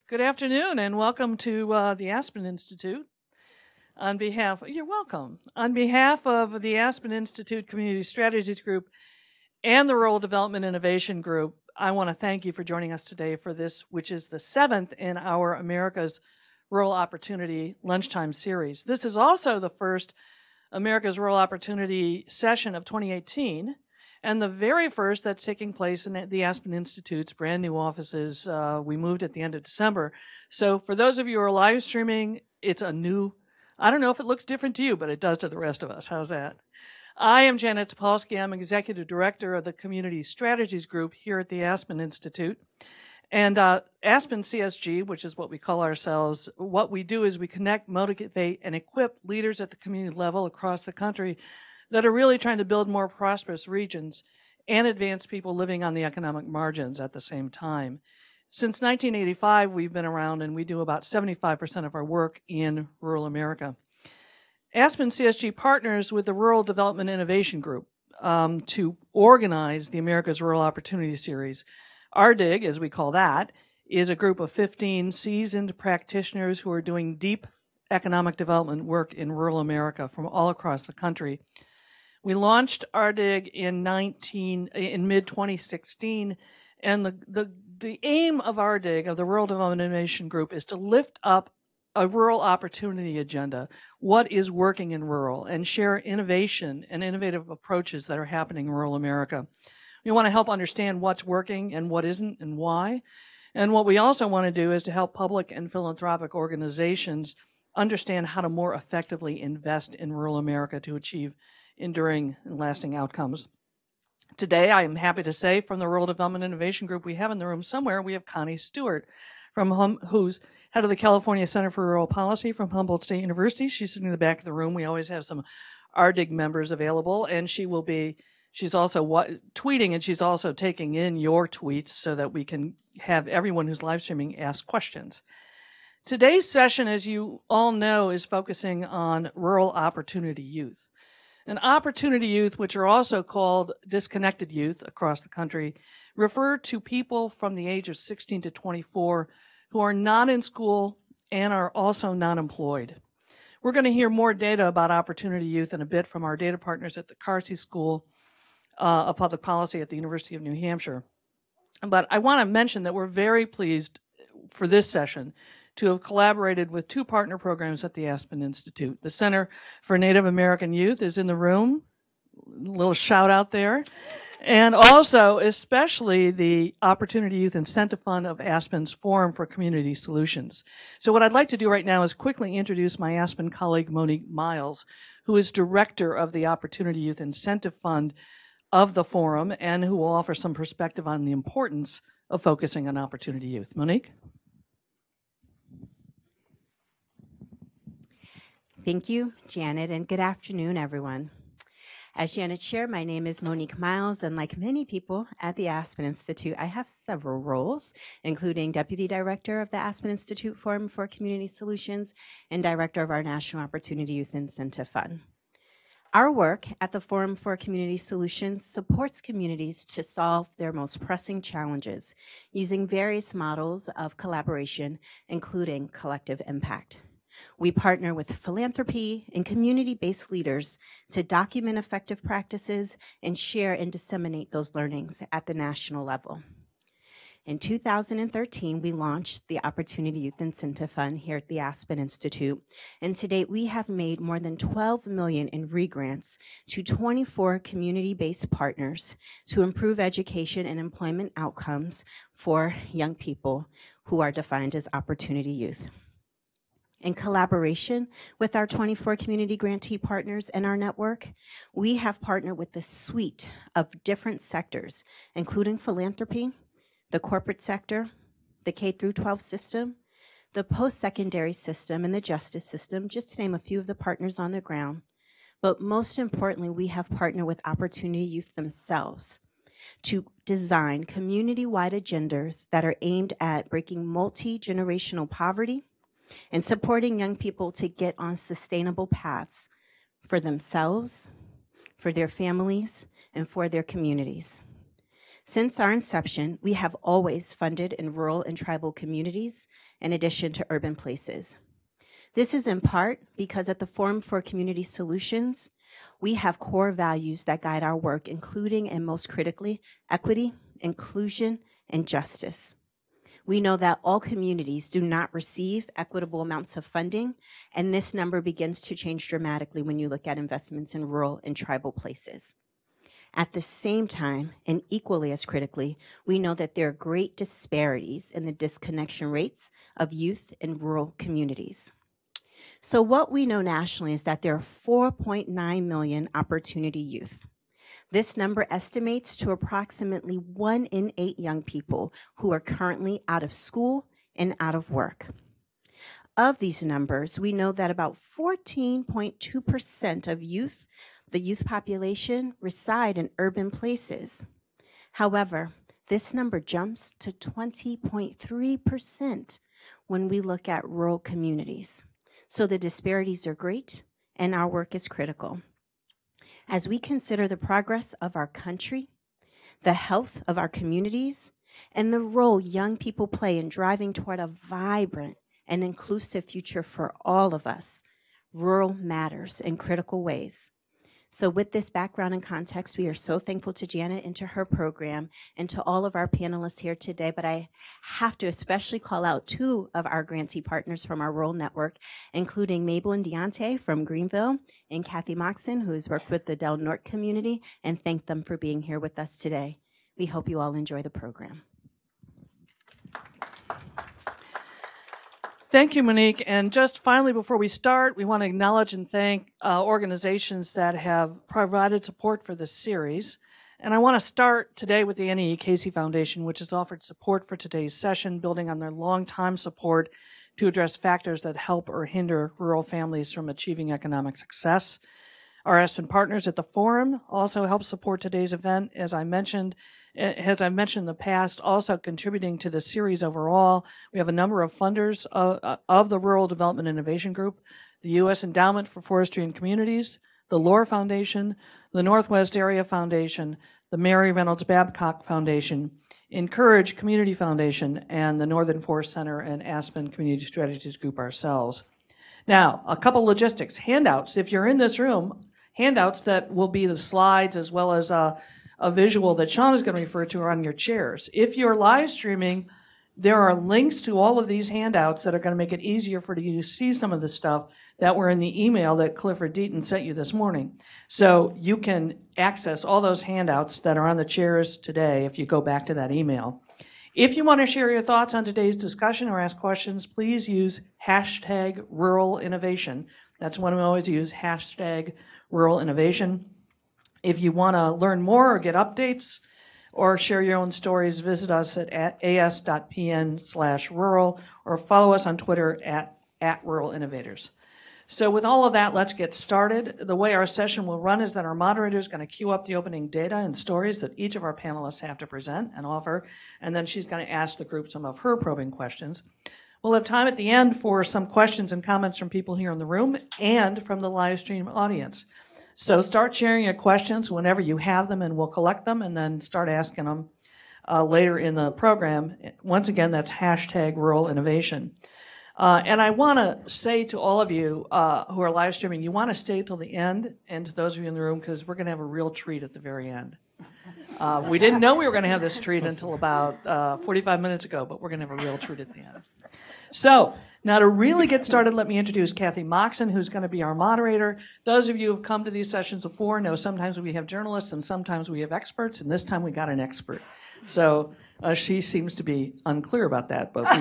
Good afternoon and welcome to the Aspen Institute. You're welcome. On behalf of the Aspen Institute Community Strategies Group and the Rural Development Innovation Group, I want to thank you for joining us today for this, which is the 7th in our America's Rural Opportunity Lunchtime Series. This is also the first America's Rural Opportunity session of 2018. And the very first that's taking place in the Aspen Institute's brand new offices. We moved at the end of December. So for those of you who are live streaming, it's a new, I don't know if it looks different to you, but it does to the rest of us. How's that? I am Janet Topolsky. I'm Executive Director of the Community Strategies Group here at the Aspen Institute. And Aspen CSG, which is what we call ourselves, what we do is we connect, motivate, and equip leaders at the community level across the country that are really trying to build more prosperous regions and advance people living on the economic margins at the same time. Since 1985, we've been around and we do about 75% of our work in rural America. Aspen CSG partners with the Rural Development Innovation Group to organize the America's Rural Opportunity Series. RDIG, as we call that, is a group of 15 seasoned practitioners who are doing deep economic development work in rural America from all across the country. We launched RDIG in mid-2016, and the aim of RDIG, of the Rural Development Innovation Group, is to lift up a rural opportunity agenda, what is working in rural, and share innovation and innovative approaches that are happening in rural America. We want to help understand what's working and what isn't and why. And what we also want to do is to help public and philanthropic organizations understand how to more effectively invest in rural America to achieve enduring and lasting outcomes. Today, I am happy to say from the Rural Development Innovation Group we have in the room somewhere, we have Connie Stewart, who's head of the California Center for Rural Policy from Humboldt State University. She's sitting in the back of the room. We always have some RDIG members available, and she's also tweeting, and she's also taking in your tweets so that we can have everyone who's live streaming ask questions. Today's session, as you all know, is focusing on rural opportunity youth. And opportunity youth, which are also called disconnected youth across the country, refer to people from the age of 16 to 24 who are not in school and are also not employed. We're going to hear more data about opportunity youth in a bit from our data partners at the Carsey School of Public Policy at the University of New Hampshire. But I want to mention that we're very pleased for this session to have collaborated with two partner programs at the Aspen Institute. The Center for Native American Youth is in the room. A little shout out there. And also, especially the Opportunity Youth Incentive Fund of Aspen's Forum for Community Solutions. So what I'd like to do right now is quickly introduce my Aspen colleague, Monique Miles, who is director of the Opportunity Youth Incentive Fund of the Forum and who will offer some perspective on the importance of focusing on opportunity youth. Monique? Thank you, Janet, and good afternoon, everyone. As Janet shared, my name is Monique Miles, and like many people at the Aspen Institute, I have several roles, including Deputy Director of the Aspen Institute Forum for Community Solutions and Director of our National Opportunity Youth Incentive Fund. Our work at the Forum for Community Solutions supports communities to solve their most pressing challenges using various models of collaboration, including collective impact. We partner with philanthropy and community-based leaders to document effective practices and share and disseminate those learnings at the national level. In 2013, we launched the Opportunity Youth Incentive Fund here at the Aspen Institute, and to date, we have made more than $12 million in regrants to 24 community-based partners to improve education and employment outcomes for young people who are defined as opportunity youth. In collaboration with our 24 community grantee partners and our network, we have partnered with a suite of different sectors, including philanthropy, the corporate sector, the K-12 system, the post-secondary system, and the justice system, just to name a few of the partners on the ground. But most importantly, we have partnered with Opportunity Youth themselves to design community-wide agendas that are aimed at breaking multi-generational poverty and supporting young people to get on sustainable paths for themselves, for their families, and for their communities. Since our inception, we have always funded in rural and tribal communities in addition to urban places. This is in part because at the Forum for Community Solutions, we have core values that guide our work, including and most critically, equity, inclusion, and justice. We know that all communities do not receive equitable amounts of funding, and this number begins to change dramatically when you look at investments in rural and tribal places. At the same time, and equally as critically, we know that there are great disparities in the disconnection rates of youth in rural communities. So what we know nationally is that there are 4.9 million opportunity youth. This number estimates to approximately 1 in 8 young people who are currently out of school and out of work. Of these numbers, we know that about 14.2% of youth, the youth population, reside in urban places. However, this number jumps to 20.3% when we look at rural communities. So the disparities are great, and our work is critical. As we consider the progress of our country, the health of our communities, and the role young people play in driving toward a vibrant and inclusive future for all of us, rural matters in critical ways. So with this background and context, we are so thankful to Janet and to her program and to all of our panelists here today, but I have to especially call out 2 of our grantee partners from our rural network, including Mabel and Deontay from Greenville and Kathy Moxon, who has worked with the Del Norte community, and thank them for being here with us today. We hope you all enjoy the program. Thank you, Monique. And just finally, before we start, we want to acknowledge and thank organizations that have provided support for this series. And I want to start today with the Annie E. Casey Foundation, which has offered support for today's session, building on their long-time support to address factors that help or hinder rural families from achieving economic success. Our Aspen partners at the Forum also help support today's event, as I mentioned in the past, also contributing to the series overall. We have a number of funders of the Rural Development Innovation Group, the U.S. Endowment for Forestry and Communities, the Lohr Foundation, the Northwest Area Foundation, the Mary Reynolds Babcock Foundation, Encourage Community Foundation, and the Northern Forest Center and Aspen Community Strategies Group ourselves. Now, a couple logistics. Handouts. If you're in this room, handouts that will be the slides as well as a visual that Sean is going to refer to are on your chairs. If you're live streaming, there are links to all of these handouts that are going to make it easier for you to see some of the stuff that were in the email that Clifford Deaton sent you this morning. So you can access all those handouts that are on the chairs today if you go back to that email. If you want to share your thoughts on today's discussion or ask questions, please use hashtag rural innovation. That's one we always use, hashtag rural innovation. If you want to learn more or get updates or share your own stories, visit us at as.pn/rural or follow us on Twitter at Rural Innovators. So with all of that, let's get started. The way our session will run is that our moderator is going to queue up the opening data and stories that each of our panelists have to present and offer, and then she's going to ask the group some of her probing questions. We'll have time at the end for some questions and comments from people here in the room and from the live stream audience. So start sharing your questions whenever you have them, and we'll collect them and then start asking them later in the program. Once again, that's hashtag rural innovation. And I want to say to all of you who are live streaming, you want to stay till the end, and to those of you in the room, because we're going to have a real treat at the very end. We didn't know we were going to have this treat until about 45 minutes ago, but we're going to have a real treat at the end. So now to really get started, let me introduce Kathy Moxon, who's going to be our moderator. Those of you who have come to these sessions before know sometimes we have journalists and sometimes we have experts, and this time we got an expert. So she seems to be unclear about that, but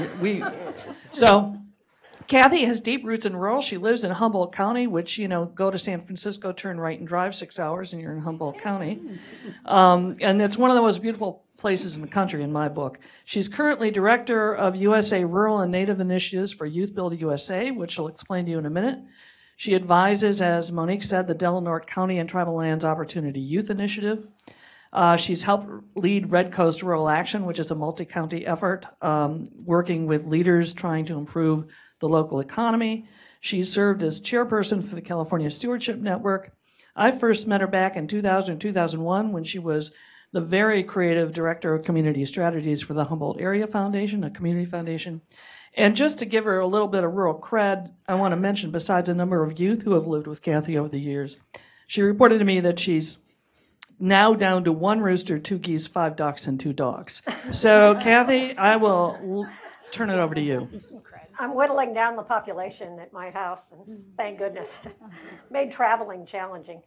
so Kathy has deep roots in rural. She lives in Humboldt County, which, go to San Francisco, turn right and drive 6 hours, and you're in Humboldt County. And it's one of the most beautiful places in the country, in my book. She's currently director of USA Rural and Native Initiatives for YouthBuild USA, which I'll explain to you in a minute. She advises, as Monique said, the Del Norte County and Tribal Lands Opportunity Youth Initiative. She's helped lead Red Coast Rural Action, which is a multi-county effort working with leaders trying to improve the local economy. She served as chairperson for the California Stewardship Network. I first met her back in 2000 and 2001 when she was the very creative director of community strategies for the Humboldt Area Foundation, a community foundation. And just to give her a little bit of rural cred, I want to mention, besides a number of youth who have lived with Kathy over the years, she reported to me that she's now down to 1 rooster, 2 geese, 5 ducks, and 2 dogs. So, Kathy, I will turn it over to you. I'm whittling down the population at my house, and thank goodness. Made traveling challenging.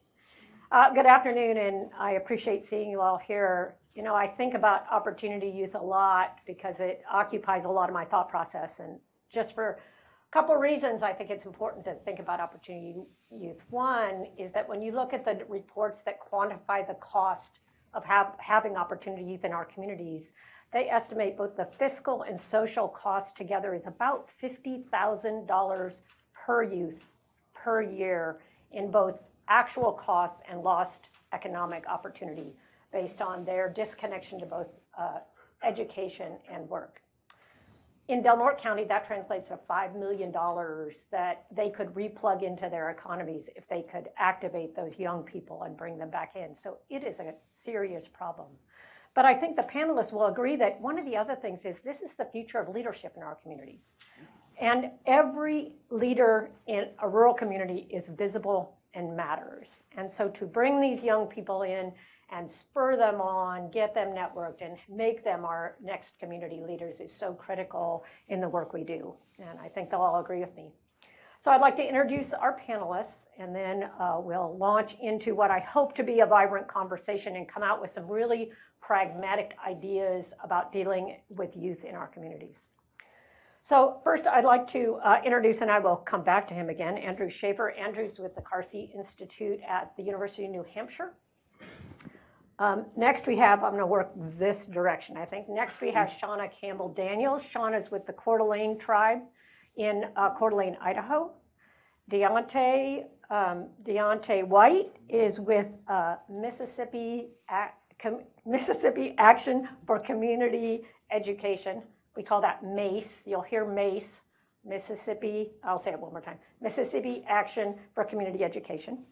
Good afternoon, and I appreciate seeing you all here. You know, I think about Opportunity Youth a lot because it occupies a lot of my thought process, and just for a couple of reasons, I think it's important to think about Opportunity Youth. One is that when you look at the reports that quantify the cost of having Opportunity Youth in our communities, they estimate both the fiscal and social cost together is about $50,000 per youth per year in both actual costs and lost economic opportunity based on their disconnection to both education and work. In Del Norte County, that translates to $5 million that they could replug into their economies if they could activate those young people and bring them back in. So it is a serious problem. But I think the panelists will agree that one of the other things is this is the future of leadership in our communities. And every leader in a rural community is visible and matters. And so to bring these young people in and spur them on, get them networked, and make them our next community leaders is so critical in the work we do. And I think they'll all agree with me. So I'd like to introduce our panelists, and then we'll launch into what I hope to be a vibrant conversation and come out with some really pragmatic ideas about dealing with youth in our communities. So first, I'd like to introduce, and I will come back to him again, Andrew Schaefer. Andrew's with the Carsey Institute at the University of New Hampshire. Next we have, I'm going to work this direction, I think. Next we have Shauna Campbell Daniels. Shauna's with the Coeur d'Alene tribe in Coeur d'Alene, Idaho. Deontay White is with Mississippi Action for Community Education. We call that MACE. You'll hear MACE, Mississippi, I'll say it one more time, Mississippi Action for Community Education.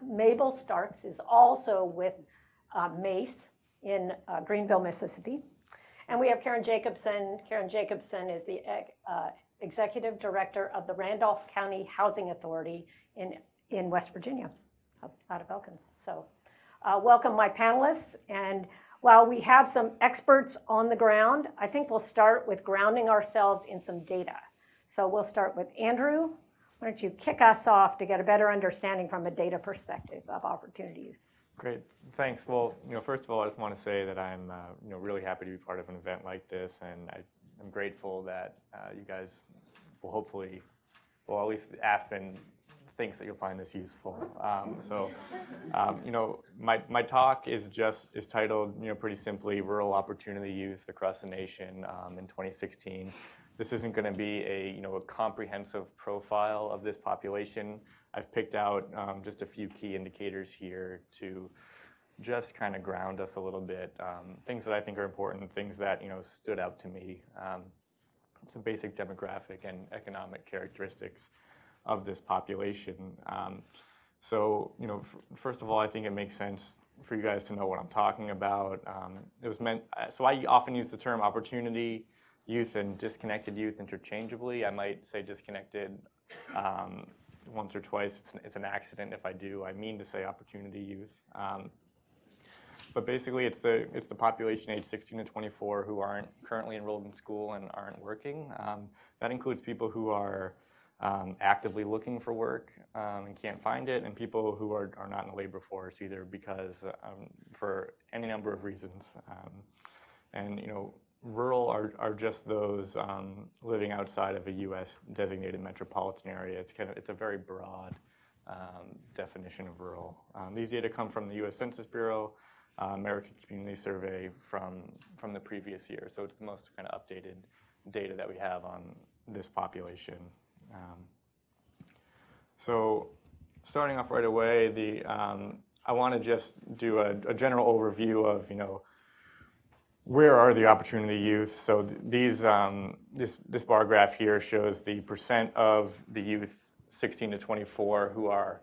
Mabel Starks is also with MACE in Greenville, Mississippi. And we have Karen Jacobson. Karen Jacobson is the Executive Director of the Randolph County Housing Authority in West Virginia, out of Elkins. So welcome my panelists. And while we have some experts on the ground, I think we'll start with grounding ourselves in some data. So we'll start with Andrew. Why don't you kick us off to get a better understanding from a data perspective of Opportunity Youth? Great, thanks. Well, first of all, I just want to say that I'm, really happy to be part of an event like this, and I'm grateful that you guys will hopefully, well, at least Aspen thinks that you'll find this useful. My talk is titled, pretty simply, Rural Opportunity Youth Across the Nation in 2016. This isn't going to be a comprehensive profile of this population. I've picked out just a few key indicators here to just kind of ground us a little bit. Things that I think are important, things that stood out to me. Some basic demographic and economic characteristics of this population. First of all, I think it makes sense for you guys to know what I'm talking about. So I often use the term opportunity youth and disconnected youth interchangeably. I might say disconnected once or twice. It's an accident if I do. I mean to say opportunity youth. But basically, it's the population age 16 to 24 who aren't currently enrolled in school and aren't working. That includes people who are actively looking for work and can't find it, and people who are not in the labor force either because for any number of reasons. Rural are just those living outside of a U.S. designated metropolitan area. It's a very broad definition of rural. These data come from the U.S. Census Bureau, American Community Survey from the previous year. So it's the most kind of updated data that we have on this population. So starting off right away, I want to just do a general overview of where are the opportunity youth? So this bar graph here shows the percent of the youth 16 to 24 who are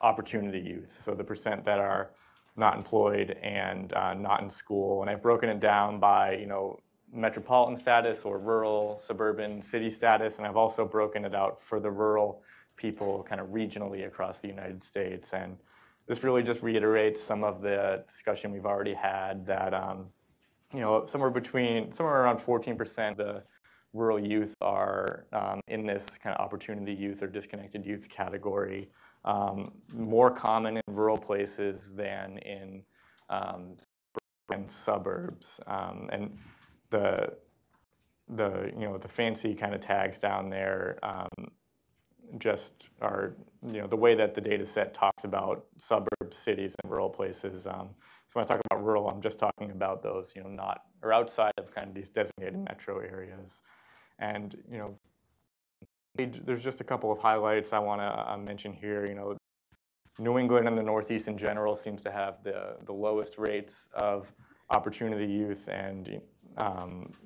opportunity youth. So the percent that are not employed, and not in school. And I've broken it down by, metropolitan status or rural, suburban, city status, and I've also broken it out for the rural people kind of regionally across the United States. And this really just reiterates some of the discussion we've already had that, somewhere around 14% of the rural youth are in this kind of opportunity youth or disconnected youth category. More common in rural places than in suburbs. And the fancy kind of tags down there just are, the way that the data set talks about suburbs, cities, and rural places. So when I talk about rural, I'm just talking about those, not or outside of kind of these designated metro areas. And, there's just a couple of highlights I want to mention here. New England and the Northeast in general seems to have the lowest rates of opportunity youth, and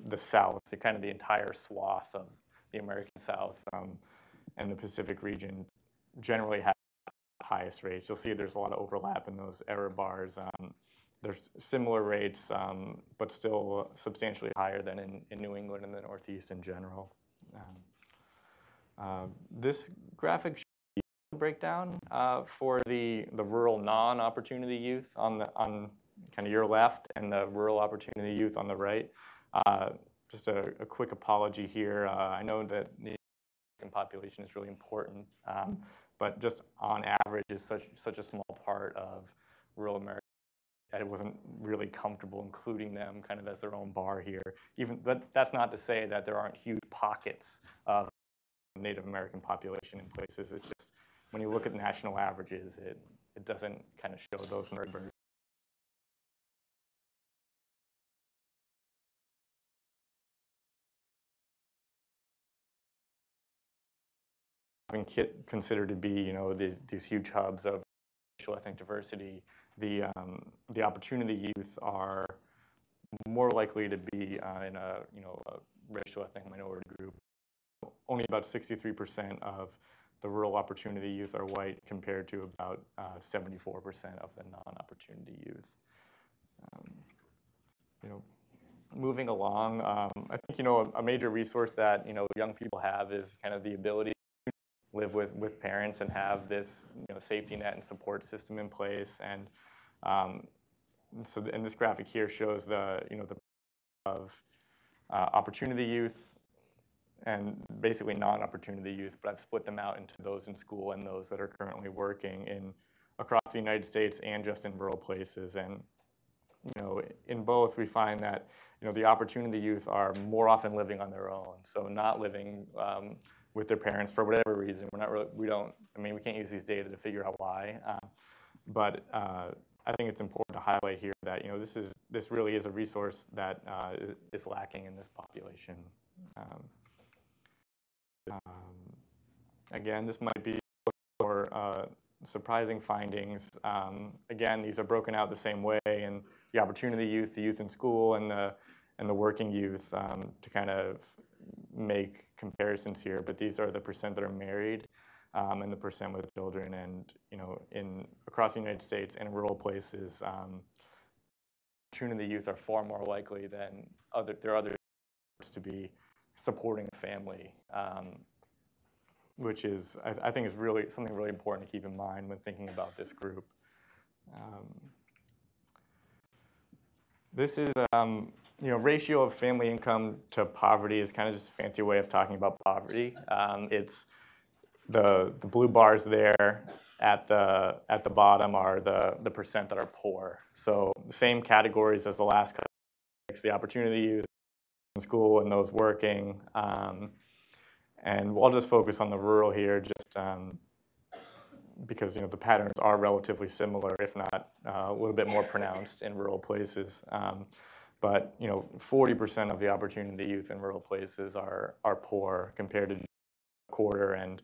the South, kind of the entire swath of the American South and the Pacific region generally have the highest rates. You'll see there's a lot of overlap in those error bars. There's similar rates, but still substantially higher than in New England and the Northeast in general. This graphic shows the breakdown for the rural non-opportunity youth on kind of your left, and the rural opportunity youth on the right. Just a quick apology here. I know that the American population is really important, but just on average is such a small part of rural America that it wasn't really comfortable including them kind of as their own bar here. But that's not to say that there aren't huge pockets of Native American population in places. It's just when you look at national averages, it doesn't kind of show those numbers. Considered to be, these huge hubs of racial ethnic diversity, the opportunity youth are more likely to be in a racial ethnic minority group. Only about 63% of the rural opportunity youth are white, compared to about 74% of the non-opportunity youth. Moving along, I think a major resource that young people have is kind of the ability to live with parents and have this safety net and support system in place. And so, and this graphic here shows the of opportunity youth and basically non-opportunity youth, but I've split them out into those in school and those that are currently working across the United States and just in rural places. And in both, we find that the opportunity youth are more often living on their own, so not living with their parents for whatever reason. We can't use these data to figure out why, but I think it's important to highlight here that this really is a resource that is lacking in this population. Again, this might be for surprising findings. Again, these are broken out the same way, and the opportunity youth, the youth in school, and the working youth to kind of make comparisons here. But these are the percent that are married and the percent with children. And across the United States and in rural places, opportunity youth are far more likely than other to be supporting a family. Which is, I think, is really something really important to keep in mind when thinking about this group. This is, ratio of family income to poverty is kind of just a fancy way of talking about poverty. It's the blue bars there at the bottom are the percent that are poor. So the same categories as the last couple, the opportunity youth in school and those working. And we'll just focus on the rural here, just because the patterns are relatively similar, if not a little bit more pronounced in rural places. But 40% of the opportunity youth in rural places are poor, compared to a quarter and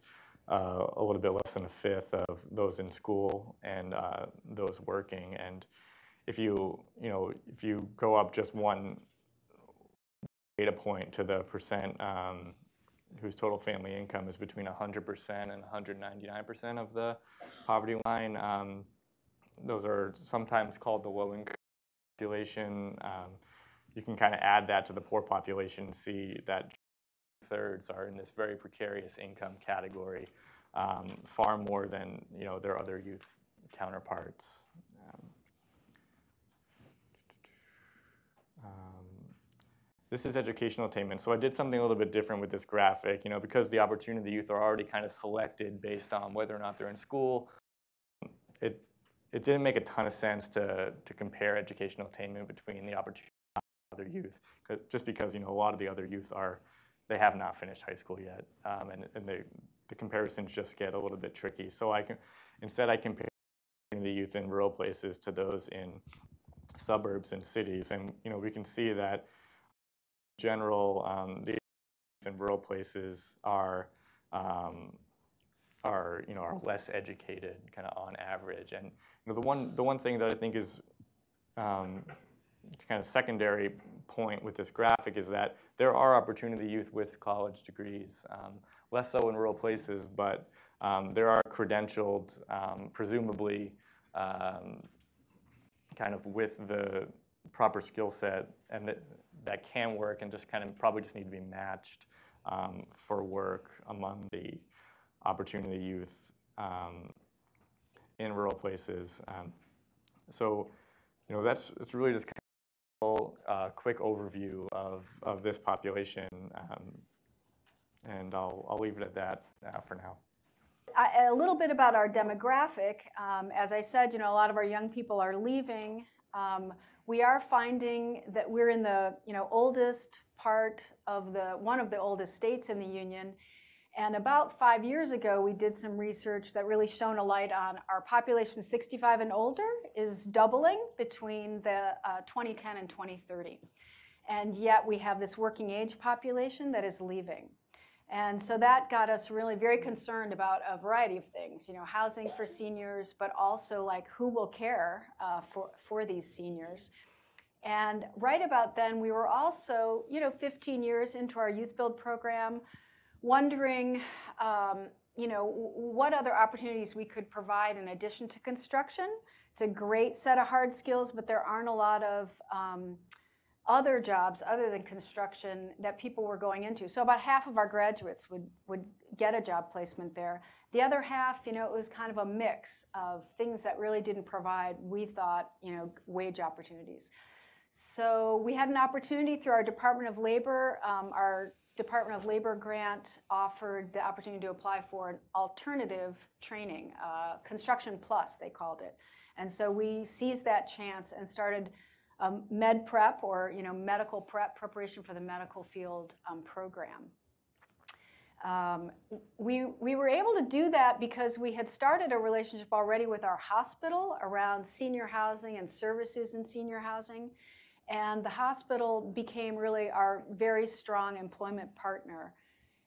a little bit less than a fifth of those in school and those working. And if you go up just one data point to the percent whose total family income is between 100% and 199% of the poverty line, those are sometimes called the low-income population. You can kind of add that to the poor population and see that 2/3 are in this very precarious income category, far more than their other youth counterparts. This is educational attainment. So I did something a little bit different with this graphic, because the opportunity youth are already kind of selected based on whether or not they're in school. It didn't make a ton of sense to compare educational attainment between the opportunity of other youth, just because a lot of the other youth they have not finished high school yet, and the comparisons just get a little bit tricky. So instead I compare the youth in rural places to those in suburbs and cities, and we can see that in general the youth in rural places are less educated kind of on average. And the one thing that I think is kind of secondary point with this graphic is that there are opportunity youth with college degrees, less so in rural places, but there are credentialed, presumably kind of with the proper skill set, and that can work, and just kind of probably just need to be matched for work among the opportunity youth in rural places. So that's really just kind of a quick overview of this population, and I'll leave it at that for now. A little bit about our demographic. As I said, a lot of our young people are leaving. We are finding that we're in the oldest part of one of the oldest states in the union. And about 5 years ago, we did some research that really shone a light on our population 65 and older is doubling between the 2010 and 2030. And yet we have this working age population that is leaving. And so that got us really very concerned about a variety of things, housing for seniors, but also like who will care for these seniors. And right about then, we were also, 15 years into our YouthBuild program, wondering, what other opportunities we could provide in addition to construction. It's a great set of hard skills, but there aren't a lot of other jobs other than construction that people were going into. So about half of our graduates would get a job placement there. The other half, it was kind of a mix of things that really didn't provide, we thought, wage opportunities. So we had an opportunity through our Department of Labor. Our Department of Labor grant offered the opportunity to apply for an alternative training, Construction Plus, they called it. And so we seized that chance and started med prep, or medical preparation for the medical field program. We were able to do that because we had started a relationship already with our hospital around senior housing and services in senior housing. And the hospital became really our very strong employment partner.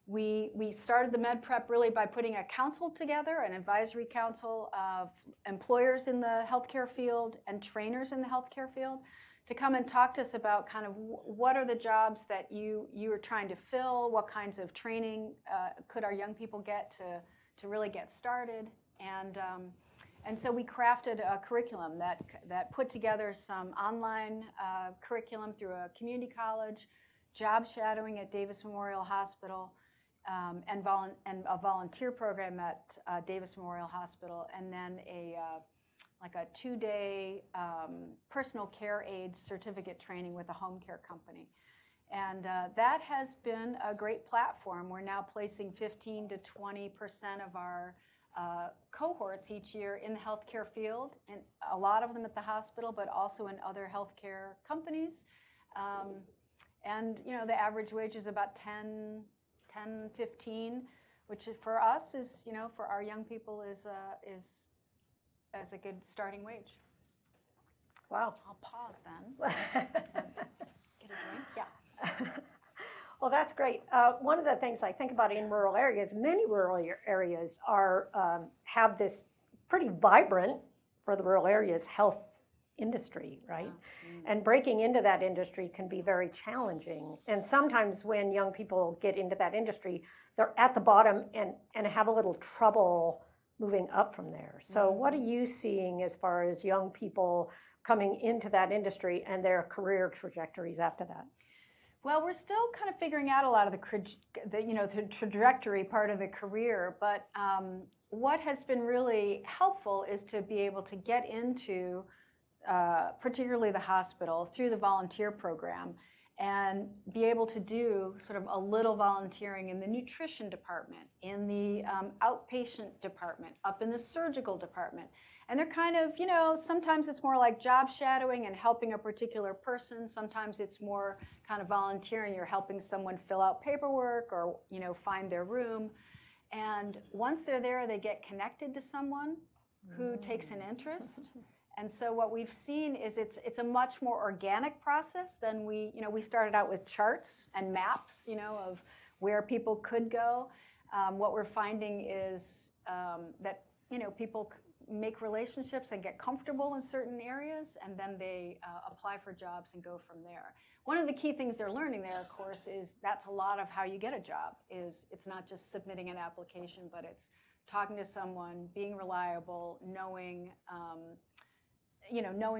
We started the med prep really by putting a council together, an advisory council of employers in the healthcare field and trainers in the healthcare field, to come and talk to us about kind of what are the jobs that you are trying to fill, what kinds of training could our young people get to really get started. And so we crafted a curriculum that put together some online curriculum through a community college, job shadowing at Davis Memorial Hospital, and a volunteer program at Davis Memorial Hospital, and then like a 2-day personal care aid certificate training with a home care company. And that has been a great platform. We're now placing 15 to 20% of our cohorts each year in the healthcare field, and a lot of them at the hospital, but also in other healthcare companies. And the average wage is about 10, 15, which for us is, for our young people is as a good starting wage. Wow. I'll pause then. Get a drink? Yeah. Well, that's great. One of the things I think about in rural areas, many rural areas have this pretty vibrant, for the rural areas, health industry, right? Yeah. Mm-hmm. And breaking into that industry can be very challenging. And sometimes when young people get into that industry, they're at the bottom and have a little trouble moving up from there. So what are you seeing as far as young people coming into that industry and their career trajectories after that? Well, we're still kind of figuring out a lot of the trajectory part of the career, but what has been really helpful is to be able to get into particularly the hospital through the volunteer program and be able to do sort of a little volunteering in the nutrition department, in the outpatient department, up in the surgical department. And they're kind of, sometimes it's more like job shadowing and helping a particular person. Sometimes it's more kind of volunteering. You're helping someone fill out paperwork or, find their room. And once they're there, they get connected to someone who takes an interest. And so what we've seen is it's a much more organic process than we started out with charts and maps, of where people could go. What we're finding is that, people make relationships and get comfortable in certain areas, and then they apply for jobs and go from there. One of the key things they're learning there, of course, is that's a lot of how you get a job. It's not just submitting an application, but it's talking to someone, being reliable, knowing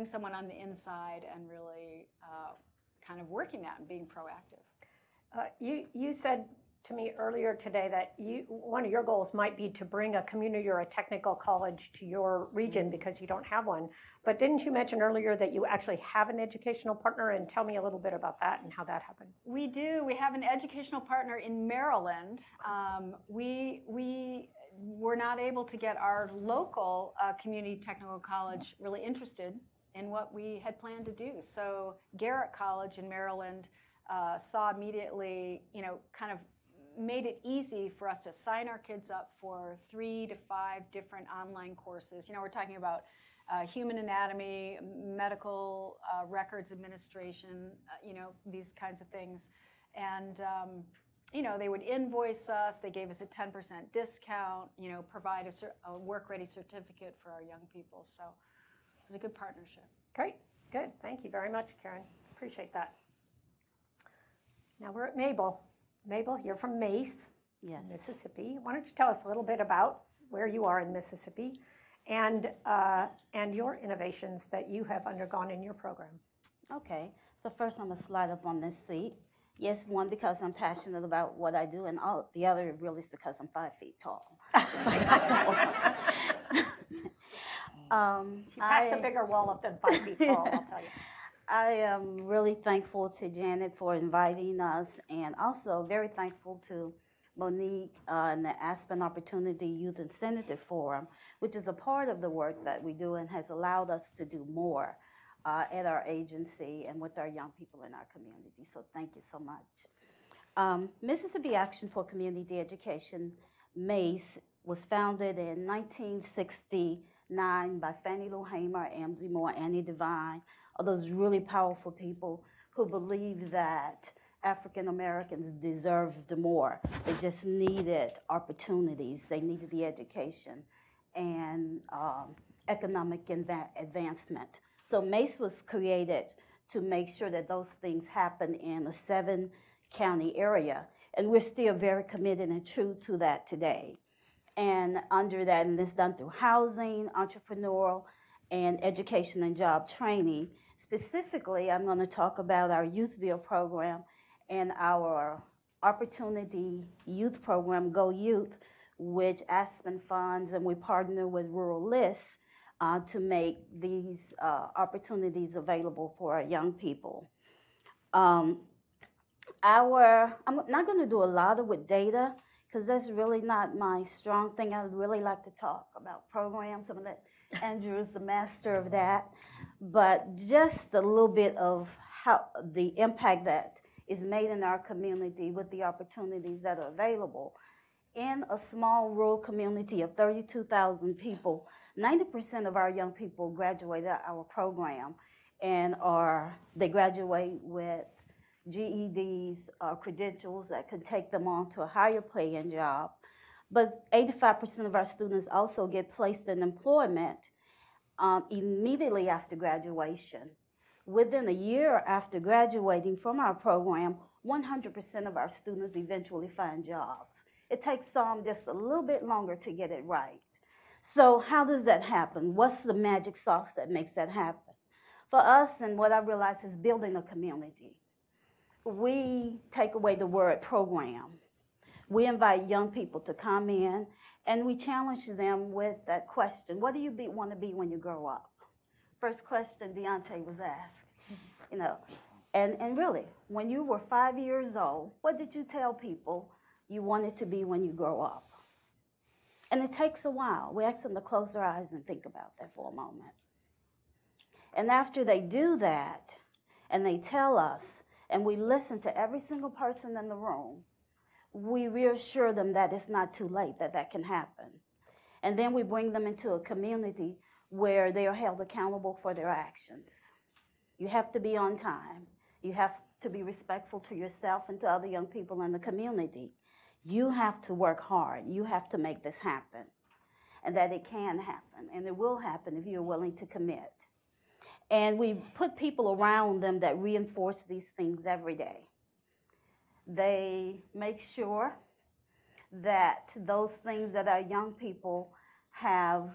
someone on the inside, and really kind of working that and being proactive. You said to me earlier today that one of your goals might be to bring a community or a technical college to your region because you don't have one. But didn't you mention earlier that you actually have an educational partner? And tell me a little bit about that and how that happened. We do. We have an educational partner in Maryland. We were not able to get our local community technical college really interested in what we had planned to do. So Garrett College in Maryland saw immediately, kind of made it easy for us to sign our kids up for 3 to 5 different online courses. We're talking about human anatomy, medical records administration, these kinds of things. And they would invoice us. They gave us a 10% discount, provide a work-ready certificate for our young people. So it was a good partnership. Great. Good. Thank you very much, Karen. Appreciate that. Now we're at Mabel. Mabel, you're from Mace, Yes. Mississippi. Why don't you tell us a little bit about where you are in Mississippi and your innovations that you have undergone in your program? Okay. So first I'm going to slide up on this seat. Yes, one, because I'm passionate about what I do, and the other really is because I'm 5 feet tall. She packs a bigger wallop than 5 feet tall, I'll tell you. I am really thankful to Janet for inviting us, and also very thankful to Monique and the Aspen Opportunity Youth Incentive Forum, which is a part of the work that we do and has allowed us to do more at our agency and with our young people in our community. So thank you so much. Mississippi Action for Community Education, MACE, was founded in 1969 by Fannie Lou Hamer, Amzie Moore, Annie Devine, all those really powerful people who believed that African Americans deserved more. They just needed opportunities. They needed the education and economic advancement. So MACE was created to make sure that those things happen in a 7-county area. And we're still very committed and true to that today. And under that, and this is done through housing, entrepreneurial, and education and job training. Specifically, I'm going to talk about our YouthBuild program and our Opportunity Youth program, Go Youth, which Aspen funds, and we partner with Rural Lists to make these opportunities available for our young people. I'm not going to do a lot with data because that's really not my strong thing. I'd really like to talk about programs. I'm going to let Andrew is the master of that. But just a little bit of how the impact that is made in our community with the opportunities that are available. In a small rural community of 32,000 people, 90% of our young people graduate our program and they graduate with GEDs, credentials that can take them on to a higher paying job. But 85% of our students also get placed in employment immediately after graduation. Within a year after graduating from our program, 100% of our students eventually find jobs. It takes some just a little bit longer to get it right. So how does that happen? What's the magic sauce that makes that happen? For us, and what I realize is building a community. We take away the word program. We invite young people to come in, and we challenge them with that question: what do you want to be when you grow up? First question Deontay was asked, you know. And really, when you were 5 years old, what did you tell people you wanted to be when you grow up? And it takes a while. We ask them to close their eyes and think about that for a moment. And after they do that, and they tell us, and we listen to every single person in the room, we reassure them that it's not too late, that that can happen. And then we bring them into a community where they are held accountable for their actions. You have to be on time. You have to be respectful to yourself and to other young people in the community. You have to work hard. You have to make this happen, and that it can happen, and it will happen if you're willing to commit. And we put people around them that reinforce these things every day. They make sure that those things that our young people have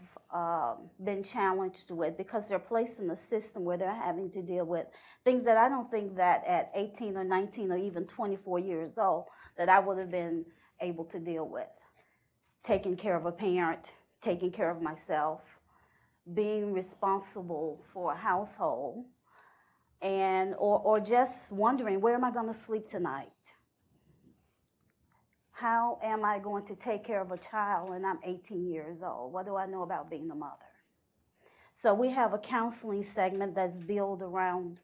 been challenged with, because they're placed in a system where they're having to deal with things that I don't think that at 18 or 19 or even 24 years old that I would have been able to deal with. Taking care of a parent, taking care of myself, being responsible for a household, and or just wondering, where am I going to sleep tonight? How am I going to take care of a child when I'm 18 years old? What do I know about being a mother? So we have a counseling segment that's built around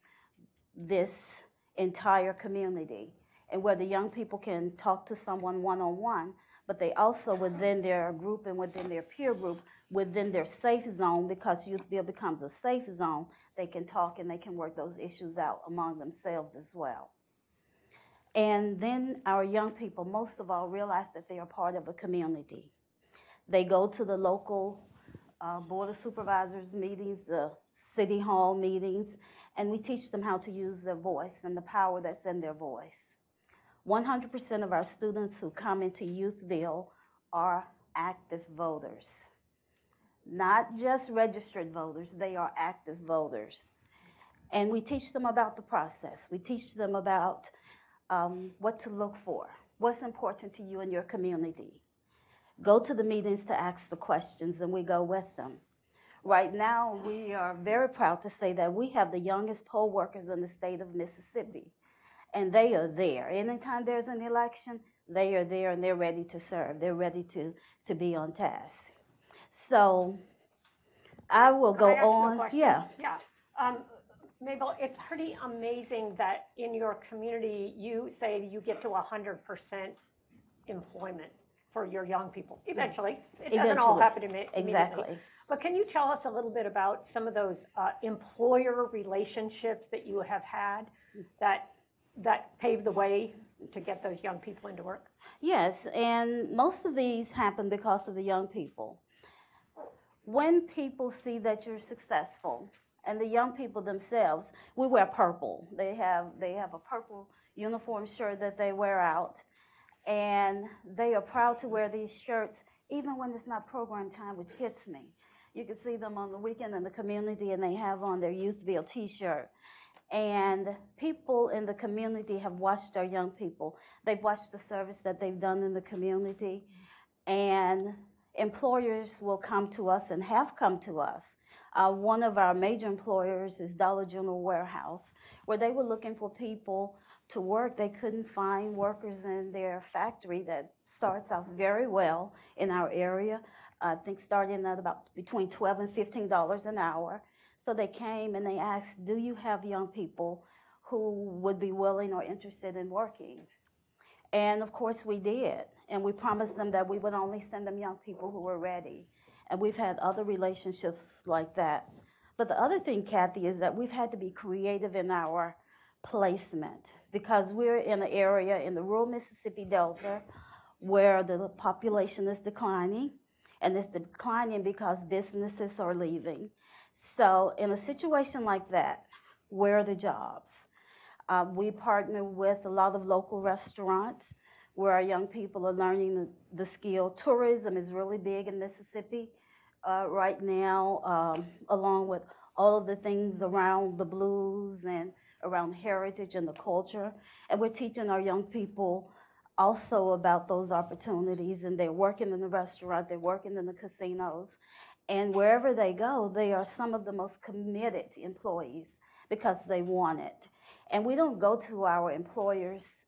this entire community, and where the young people can talk to someone one-on-one, but they also, within their group and within their peer group, within their safe zone, because YouthBuild becomes a safe zone, they can talk and they can work those issues out among themselves as well. And then our young people, most of all, realize that they are part of a community. They go to the local Board of Supervisors meetings, the City Hall meetings, and we teach them how to use their voice and the power that's in their voice. 100% of our students who come into YouthBuild are active voters. Not just registered voters, they are active voters. And we teach them about the process. We teach them about what to look for, what's important to you in your community. Go to the meetings to ask the questions, and we go with them. Right now, we are very proud to say that we have the youngest poll workers in the state of Mississippi, and they are there. Anytime there's an election, they are there and they're ready to serve. They're ready to be on task. So I will go on. Yeah. Mabel, it's pretty amazing that in your community, you say you get to 100% employment for your young people. Eventually. It doesn't all happen immediately. Exactly. But can you tell us a little bit about some of those employer relationships that you have had that paved the way to get those young people into work? Yes, and most of these happen because of the young people. When people see that you're successful, and the young people themselves, we wear purple. They have a purple uniform shirt that they wear out, and they are proud to wear these shirts even when it's not program time, which gets me. You can see them on the weekend in the community, and they have on their YouthBuild t-shirt. And people in the community have watched our young people. They've watched the service that they've done in the community, and employers will come to us and have come to us. One of our major employers is Dollar General Warehouse, where they were looking for people to work. They couldn't find workers in their factory that starts off very well in our area. I think starting at about between $12 and $15 an hour. So they came and they asked, do you have young people who would be willing or interested in working? And of course we did. And we promised them that we would only send them young people who were ready. And we've had other relationships like that. But the other thing, Kathy, is that we've had to be creative in our placement, because we're in an area in the rural Mississippi Delta where the population is declining, and it's declining because businesses are leaving. So in a situation like that, where are the jobs? We partner with a lot of local restaurants where our young people are learning the skill. Tourism is really big in Mississippi. right now, along with all of the things around the blues and around heritage and the culture. And we're teaching our young people also about those opportunities, and they're working in the restaurant, they're working in the casinos, and wherever they go, they are some of the most committed employees because they want it. And we don't go to our employers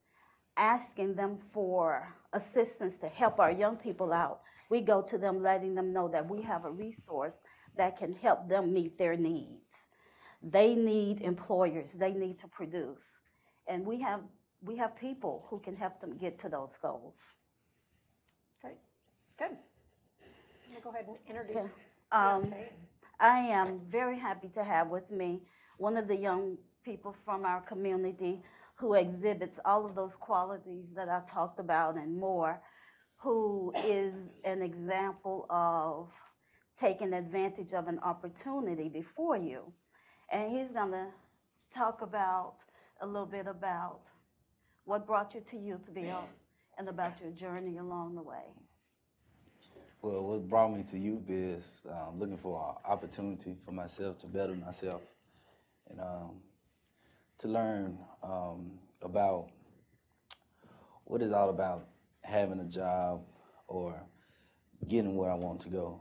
asking them for assistance to help our young people out. We go to them letting them know that we have a resource that can help them meet their needs. They need employers, they need to produce. And we have people who can help them get to those goals. Great, good. I'm gonna go ahead and introduce. I am very happy to have with me one of the young people from our community who exhibits all of those qualities that I talked about and more, who is an example of taking advantage of an opportunity before you. And he's gonna talk about a little bit about what brought you to YouthBuild and about your journey along the way. Well, what brought me to YouthBuild is looking for an opportunity for myself to better myself and to learn about what it's all about having a job or getting where I want to go.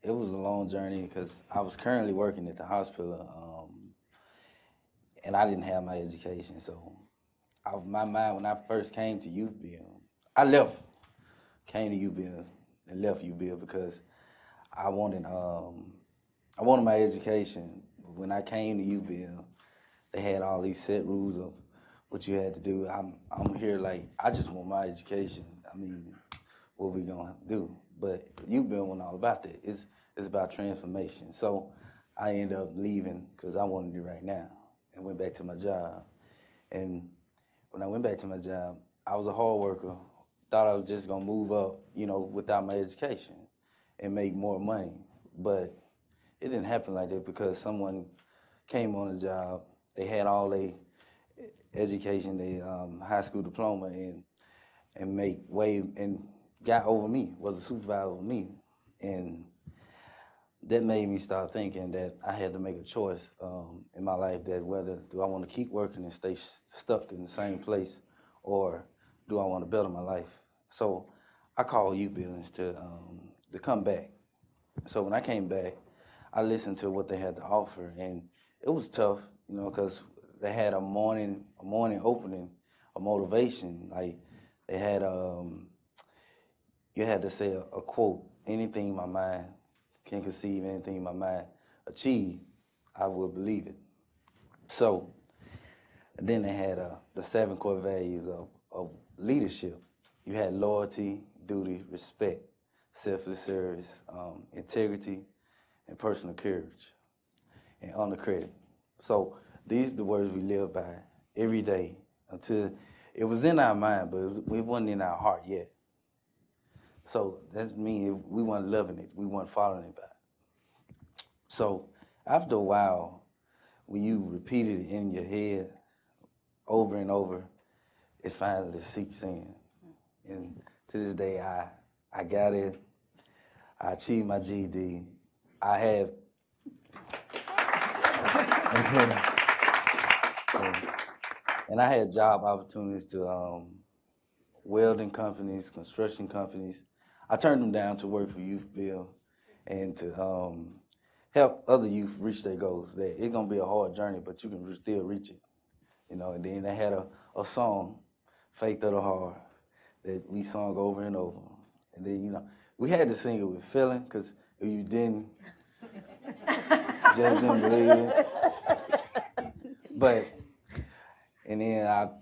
It was a long journey because I was currently working at the hospital and I didn't have my education. So my mind, when I first came to YouthBuild, came to YouthBuild and left YouthBuild because I wanted my education. But when I came to YouthBuild, they had all these set rules of what you had to do. I'm here like, I just want my education. I mean, what we gonna do? But YouthBuild wasn't all about that. It's about transformation. So I ended up leaving because I wanted it right now and went back to my job. And when I went back to my job, I was a hard worker. Thought I was just gonna move up, without my education and make more money. But it didn't happen like that because someone came on the job, they had all their education, their high school diploma, and got over me, was a supervisor over me. And that made me start thinking that I had to make a choice in my life, that whether do I want to keep working and stay stuck in the same place, or do I want to better my life? So I called YouthBuild to come back. So when I came back, I listened to what they had to offer, and it was tough, because they had a morning opening, a motivation. Like they had, you had to say a quote, anything my mind can conceive, anything my mind achieve, I will believe it. So then they had the 7 core values of leadership. You had loyalty, duty, respect, selfless service, integrity, and personal courage, and honor credit. So these are the words we live by every day until it was in our mind, but it wasn't in our heart yet. So that means we weren't loving it, we weren't following it back. So after a while, when you repeat it in your head over and over, it finally sinks in. And to this day, I got it. I achieved my GED. I have, and I had job opportunities to welding companies, construction companies. I turned them down to work for YouthBuild and to help other youth reach their goals. That it's gonna be a hard journey, but you can still reach it. And then they had a song, Faith of the Heart, that we sung over and over. And then, we had to sing it with feeling, because if you didn't, just didn't believe it. And then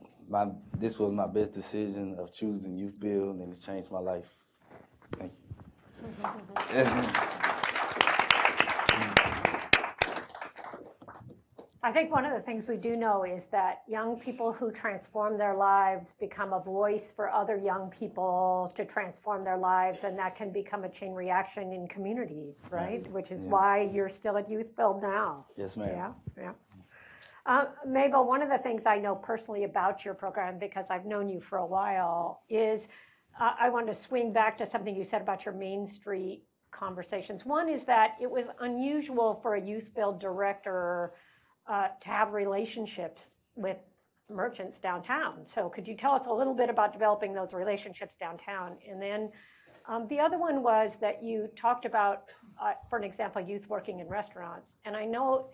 this was my best decision of choosing YouthBuild, and it changed my life. Thank you. I think one of the things we do know is that young people who transform their lives become a voice for other young people to transform their lives, and that can become a chain reaction in communities, right? Which is why you're still at YouthBuild now. Yes, ma'am. Yeah. Mabel, one of the things I know personally about your program, because I've known you for a while, is I want to swing back to something you said about your Main Street conversations. One is that it was unusual for a YouthBuild director to have relationships with merchants downtown. So could you tell us a little bit about developing those relationships downtown? And then the other one was that you talked about, for an example, youth working in restaurants. And I know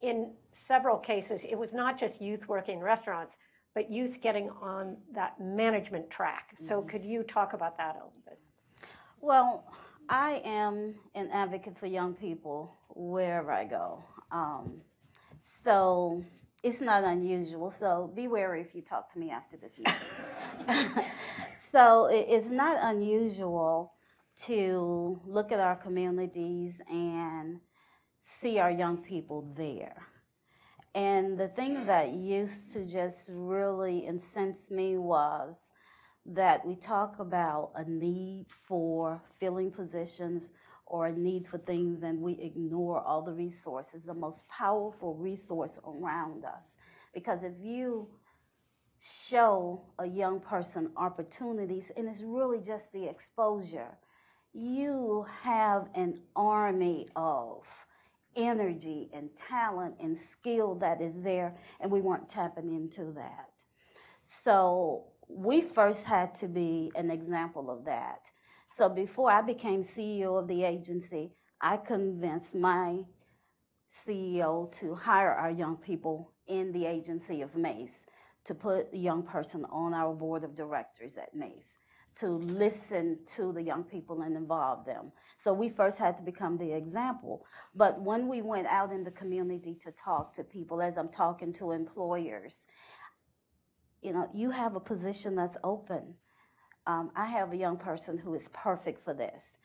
in several cases, it was not just youth working in restaurants, but youth getting on that management track. So could you talk about that a little bit? Well, I am an advocate for young people wherever I go. So it's not unusual. So be wary if you talk to me after this meeting. So it's not unusual to look at our communities and see our young people there. And the thing that used to just really incense me was that we talk about a need for filling positions or a need for things, and we ignore all the resources, the most powerful resource around us. Because if you show a young person opportunities, and it's really just the exposure, you have an army of energy and talent and skill that is there, and we weren't tapping into that. So we first had to be an example of that. So before I became CEO of the agency, I convinced my CEO to hire our young people in the agency of Mace, to put a young person on our board of directors at Mace, to listen to the young people and involve them. So we first had to become the example. But when we went out in the community to talk to people, as I'm talking to employers, you know, you have a position that's open. I have a young person who is perfect for this.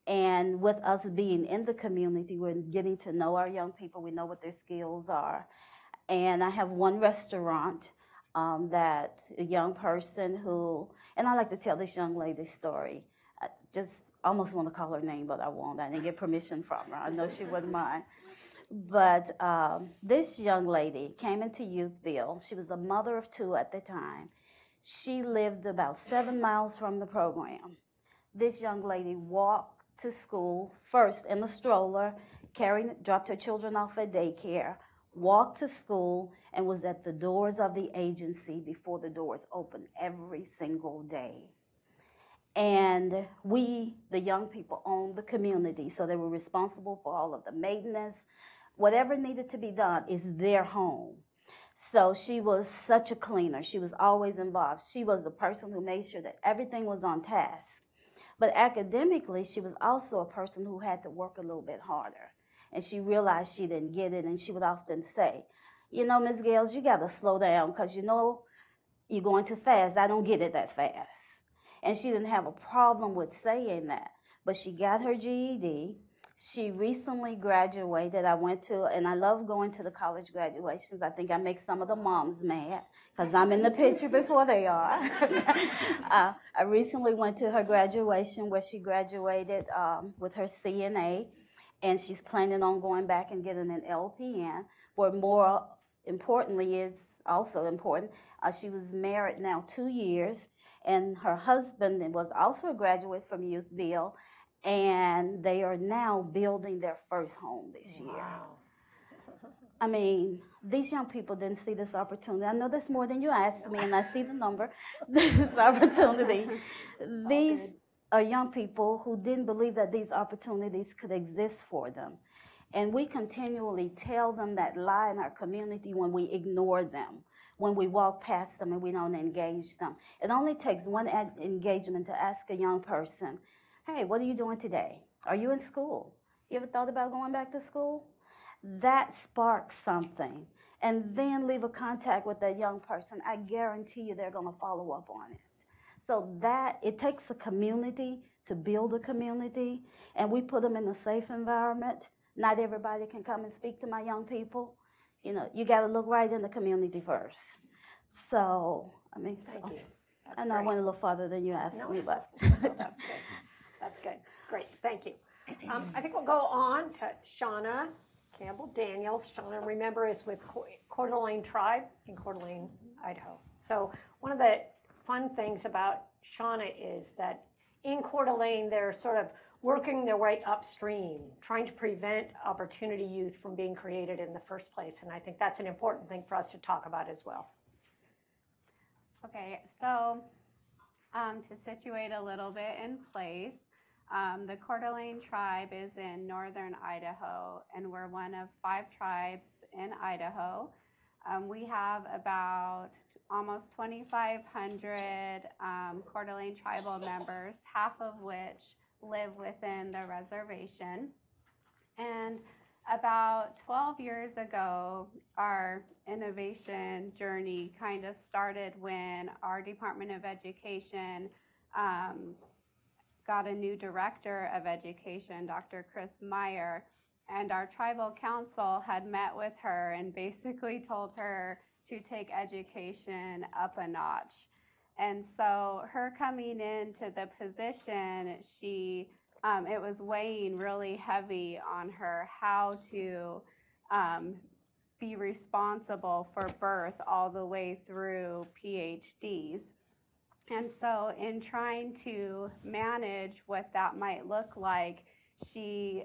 And with us being in the community, we're getting to know our young people. We know what their skills are. And I have one restaurant that a young person who, and I like to tell this young lady's story. I just almost want to call her name, but I won't. I didn't get permission from her. I know she wouldn't mind. But this young lady came into YouthBuild. She was a mother of two at the time. She lived about 7 miles from the program. This young lady walked to school first in a stroller, dropped her children off at daycare, walked to school, and was at the doors of the agency before the doors opened every single day. And we, the young people, owned the community, so they were responsible for all of the maintenance. Whatever needed to be done is their home. So she was such a cleaner. She was always involved. She was the person who made sure that everything was on task. But academically, she was also a person who had to work a little bit harder. And she realized she didn't get it, and she would often say, you know, Ms. Gales, you got to slow down because, you know, you're going too fast. I don't get it that fast. And she didn't have a problem with saying that. But she got her GED. She recently graduated. I went to, and I love going to the college graduations. I think I make some of the moms mad because I'm in the picture before they are. I recently went to her graduation where she graduated with her CNA, and she's planning on going back and getting an LPN. But more importantly, it's also important, she was married now 2 years, and her husband was also a graduate from YouthBuild, and they are now building their first home this year. Wow. I mean, these young people didn't see this opportunity. I know that's more than you asked me, and I see the number, this opportunity. These are young people who didn't believe that these opportunities could exist for them. And we continually tell them that lie in our community when we ignore them, when we walk past them and we don't engage them. It only takes one engagement to ask a young person, hey, what are you doing today? Are you in school? You ever thought about going back to school? That sparks something. And then leave a contact with that young person. I guarantee you they're going to follow up on it. So that, it takes a community to build a community, and we put them in a safe environment. Not everybody can come and speak to my young people. You know, you got to look right in the community first. So, I mean, Thank you. I know I went a little farther than you asked me, but. That's good. That's good. Great. Thank you. I think we'll go on to Shauna Campbell-Daniels. Shauna, remember, is with Coeur d'Alene Tribe in Coeur d'Alene, Idaho. So one of the fun things about Shauna is that in Coeur d'Alene, they're sort of working their way upstream, trying to prevent opportunity youth from being created in the first place. And I think that's an important thing for us to talk about as well. Okay, so to situate a little bit in place, the Coeur d'Alene tribe is in northern Idaho, and we're one of 5 tribes in Idaho. We have about almost 2,500 Coeur d'Alene tribal members, half of which live within the reservation. And about 12 years ago, our innovation journey kind of started when our Department of Education got a new director of education, Dr. Chris Meyer, and our tribal council had met with her and basically told her to take education up a notch. And so her coming into the position, it was weighing really heavy on her how to be responsible for birth all the way through PhDs. And so in trying to manage what that might look like, she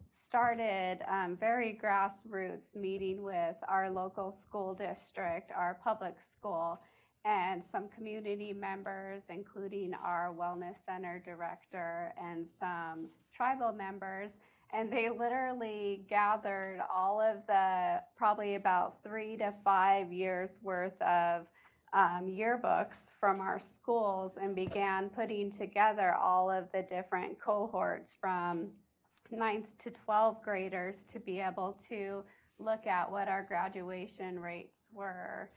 started very grassroots meeting with our local school district, our public school, and some community members, including our wellness center director and some tribal members. And they literally gathered all of the probably about 3 to 5 years worth of yearbooks from our schools and began putting together all of the different cohorts from 9th to 12th graders to be able to look at what our graduation rates were,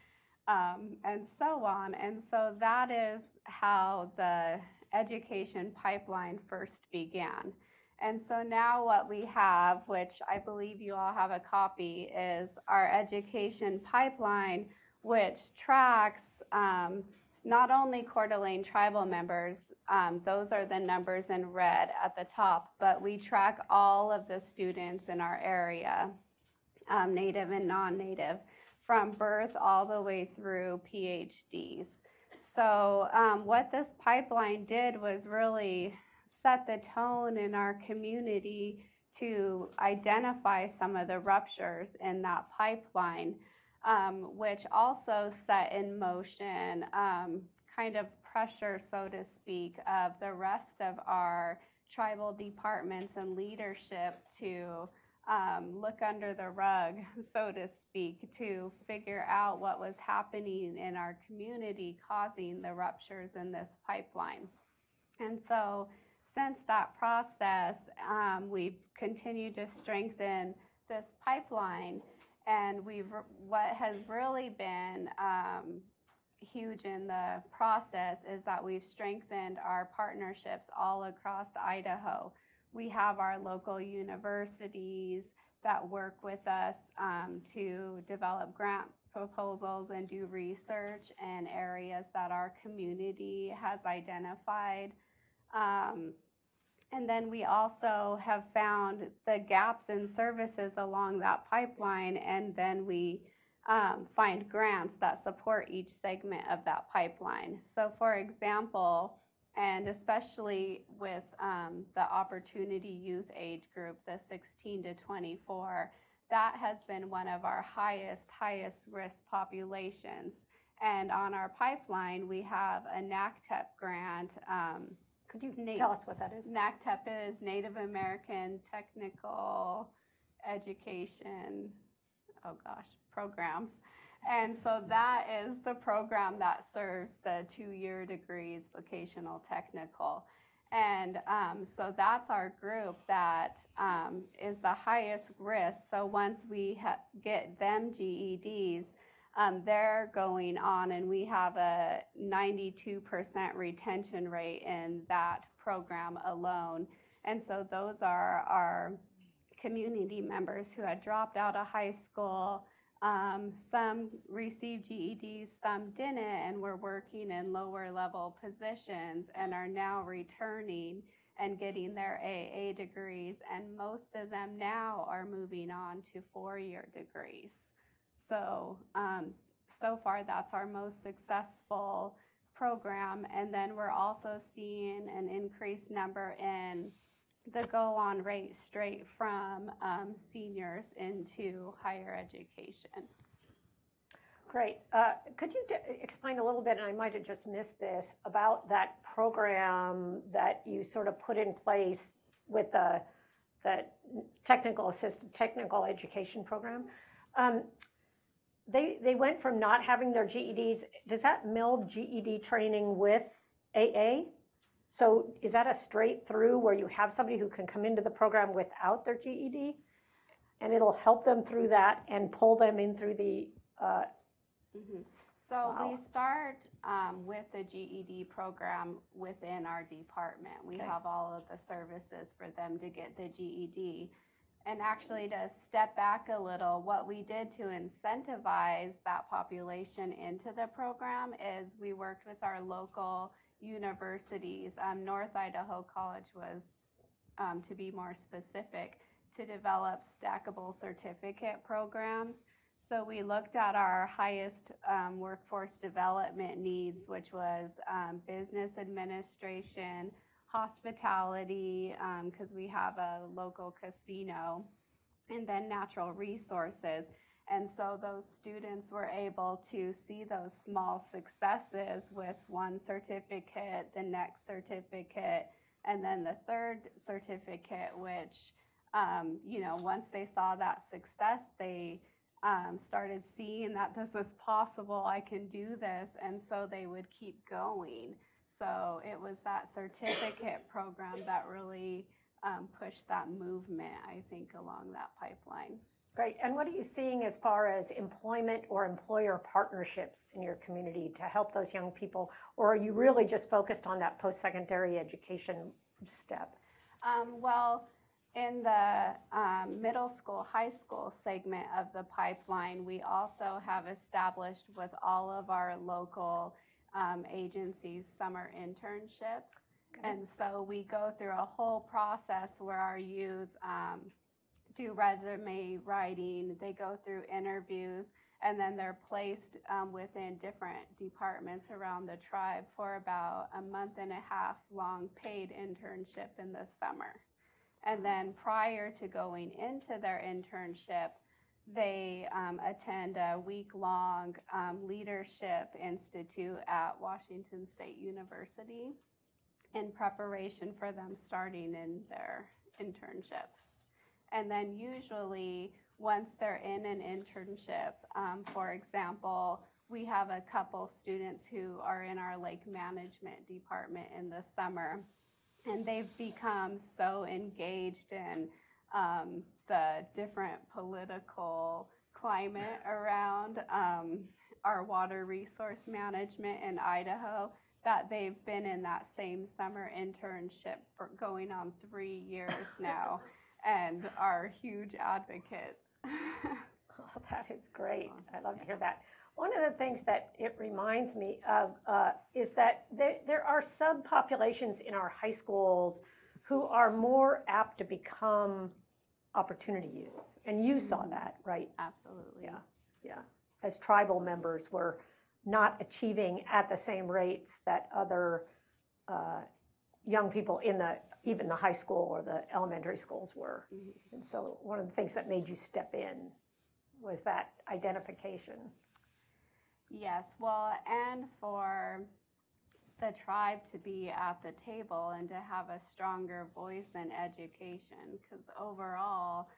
and so on. And so that is how the education pipeline first began. And so now what we have, which I believe you all have a copy, is our education pipeline, which tracks not only Coeur d'Alene tribal members, those are the numbers in red at the top, but we track all of the students in our area, native and non-native, from birth all the way through PhDs. So what this pipeline did was really set the tone in our community to identify some of the ruptures in that pipeline, which also set in motion kind of pressure, so to speak, of the rest of our tribal departments and leadership to look under the rug, so to speak, to figure out what was happening in our community causing the ruptures in this pipeline. And so since that process, we've continued to strengthen this pipeline, and what has really been huge in the process is that we've strengthened our partnerships all across Idaho. We have our local universities that work with us to develop grant proposals and do research in areas that our community has identified. And then we also have found the gaps in services along that pipeline, and then we find grants that support each segment of that pipeline. So for example, and especially with the opportunity youth age group, the 16 to 24, that has been one of our highest risk populations. And on our pipeline, we have a NACTEP grant. Could you tell us what that is? NACTEP is Native American Technical Education, programs. And so that is the program that serves the 2-year degrees, vocational technical. And so that's our group that is the highest risk. So once we get them GEDs, they're going on, and we have a 92% retention rate in that program alone. And so those are our community members who had dropped out of high school. Some received GEDs, some didn't, and were working in lower level positions and are now returning and getting their AA degrees. And most of them now are moving on to 4-year degrees. So, so far that's our most successful program. And then we're also seeing an increased number in the go-on rate straight from seniors into higher education. Great. Could you explain a little bit, and I might have just missed this, about that program that you sort of put in place with the technical education program? They went from not having their GEDs. Does that meld GED training with AA? So is that a straight through where you have somebody who can come into the program without their GED, and it'll help them through that and pull them in through the So Wow. we start with the GED program within our department. We have all of the services for them to get the GED. And actually, to step back a little, what we did to incentivize that population into the program is we worked with our local universities. North Idaho College was, to be more specific, to develop stackable certificate programs. So we looked at our highest workforce development needs, which was business administration, hospitality, because we have a local casino, and then natural resources. And so those students were able to see those small successes with one certificate, the next certificate, and then the third certificate, which, once they saw that success, they started seeing that this is possible, I can do this, and so they would keep going. So it was that certificate program that really pushed that movement, I think, along that pipeline. Great. And what are you seeing as far as employment or employer partnerships in your community to help those young people? Or are you really just focused on that post-secondary education step? Well, in the middle school, high school segment of the pipeline, we also have established with all of our local agencies summer internships. Okay. And so we go through a whole process where our youth do resume writing, they go through interviews, and then they're placed within different departments around the tribe for about a month and a half long paid internship in the summer. And then prior to going into their internship, they attend a week-long leadership institute at Washington State University in preparation for them starting in their internships. And then usually once they're in an internship, for example, we have a couple students who are in our lake management department in the summer, and they've become so engaged in the different political climate around our water resource management in Idaho that they've been in that same summer internship for going on 3 years now and are huge advocates. Oh, that is great. I love to hear that. One of the things that it reminds me of is that there are subpopulations in our high schools who are more apt to become opportunity youth. And you saw that, right? Absolutely. Yeah. As tribal members were not achieving at the same rates that other young people in even the high school or the elementary schools were. Mm-hmm. And so one of the things that made you step in was that identification. Yes, well, and for the tribe to be at the table and to have a stronger voice in education, because overall,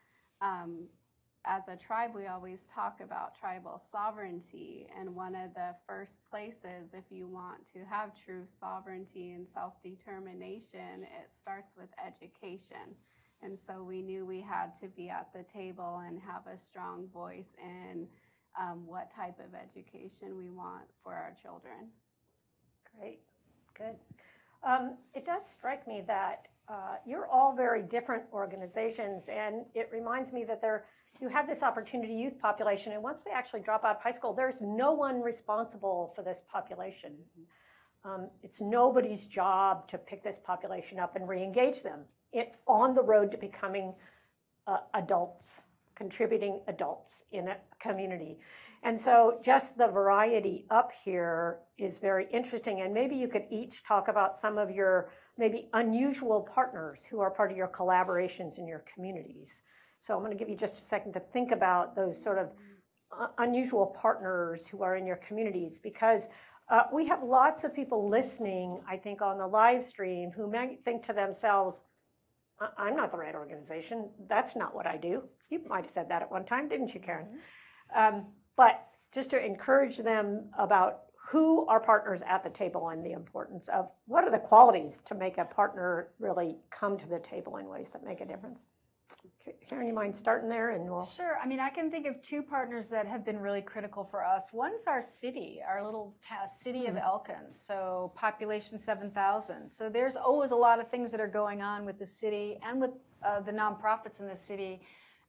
as a tribe, we always talk about tribal sovereignty, and one of the first places, if you want to have true sovereignty and self-determination, it starts with education. And so we knew we had to be at the table and have a strong voice in what type of education we want for our children. Great, good. It does strike me that you're all very different organizations, and it reminds me that you have this opportunity youth population, and once they actually drop out of high school, there's no one responsible for this population. It's nobody's job to pick this population up and re-engage them on the road to becoming adults contributing adults in a community. And so just the variety up here is very interesting. And maybe you could each talk about some of your maybe unusual partners who are part of your collaborations in your communities. So I'm going to give you just a second to think about those sort of unusual partners who are in your communities, because we have lots of people listening, I think, on the live stream who may think to themselves, I'm not the right organization. That's not what I do. You might have said that at one time, didn't you, Karen? But just to encourage them about who are partners at the table and the importance of what are the qualities to make a partner really come to the table in ways that make a difference. Karen, you mind starting there, and we'll... Sure. I mean, I can think of two partners that have been really critical for us. One's our city, our little city of Elkins, so population 7,000. So there's always a lot of things that are going on with the city and with the nonprofits in the city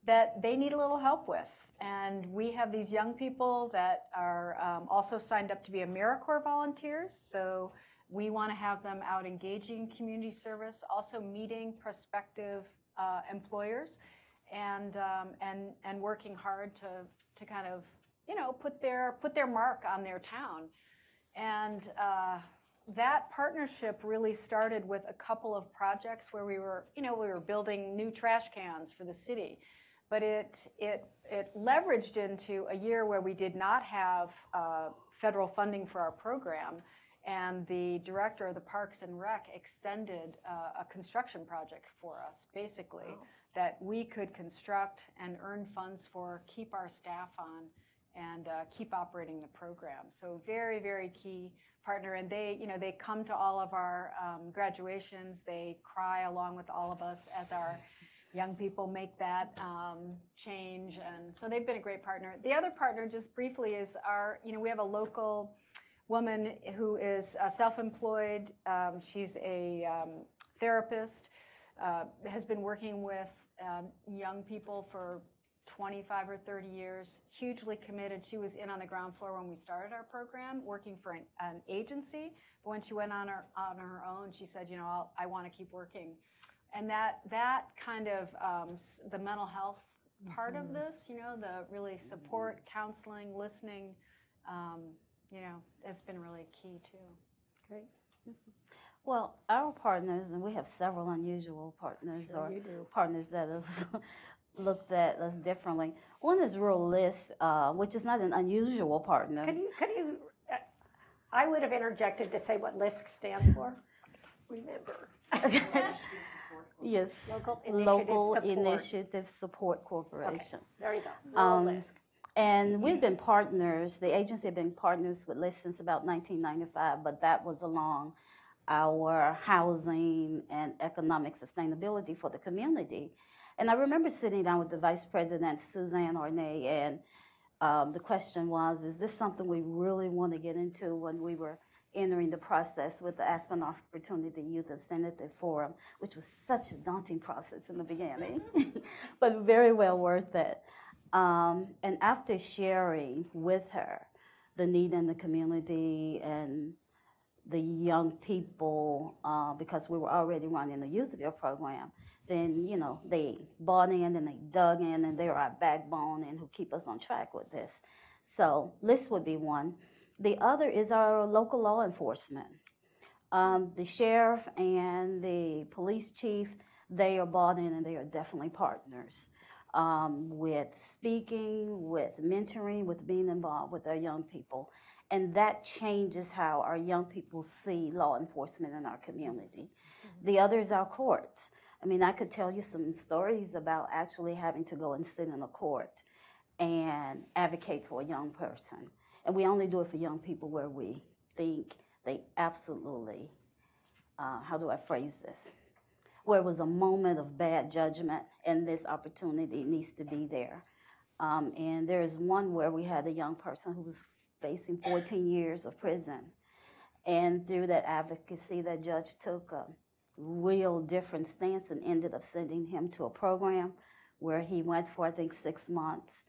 that they need a little help with. And we have these young people that are also signed up to be AmeriCorps volunteers. So we want to have them out engaging community service, also meeting prospective employers, and working hard to kind of, you know, put their mark on their town. And that partnership really started with a couple of projects where we were building new trash cans for the city. But it leveraged into a year where we did not have federal funding for our program, and the director of the Parks and Rec extended a construction project for us, basically, that we could construct and earn funds for, keep our staff on, and keep operating the program. So very, very key partner. And they come to all of our graduations. They cry along with all of us as our young people make that change. And so they've been a great partner. The other partner, just briefly, is we have a local woman who is self-employed. She's a therapist, has been working with young people for 25 or 30 years, hugely committed. She was in on the ground floor when we started our program, working for an agency. But when she went on her own, she said, I want to keep working. And that kind of the mental health part of this, the really support, counseling, listening, has been really key too. Great. Well, our partners, and we have several unusual partners, Sure, you do. Partners that have looked at us differently. One is Rural List, which is not an unusual partner. Could you I would have interjected to say what LISC stands for. Remember. Yes, Local Initiative Support Corporation. Okay. There you go. LISC. And we've been partners, the agency have been partners with LISC since about 1995, but that was along our housing and economic sustainability for the community. And I remember sitting down with the Vice President, Suzanne Arnay, and the question was, is this something we really want to get into when we were entering the process with the Aspen Opportunity Youth Incentive Forum, which was such a daunting process in the beginning, but very well worth it. And after sharing with her the need in the community and the young people, because we were already running the YouthBuild program, then, they bought in and they dug in, and they're our backbone and who keep us on track with this. So LIST would be one. The other is our local law enforcement. The sheriff and the police chief, they are bought in and they are definitely partners. With speaking, with mentoring, with being involved with our young people. And that changes how our young people see law enforcement in our community. Mm-hmm. The other is our courts. I mean, I could tell you some stories about actually having to go and sit in a court and advocate for a young person. And we only do it for young people where we think they absolutely, how do I phrase this? Where it was a moment of bad judgment and this opportunity needs to be there. And there's one where we had a young person who was facing 14 years of prison. And through that advocacy, that judge took a real different stance and ended up sending him to a program where he went for, I think, 6 months.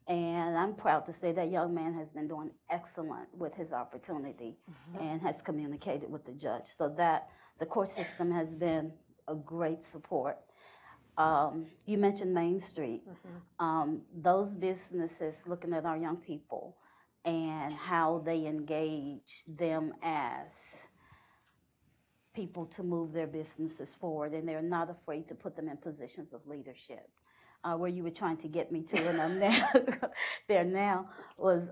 And I'm proud to say that young man has been doing excellent with his opportunity and has communicated with the judge. So that the court system has been a great support. You mentioned Main Street. Those businesses looking at our young people and how they engage them as people to move their businesses forward, and they're not afraid to put them in positions of leadership. Where you were trying to get me to, and I'm now there now, was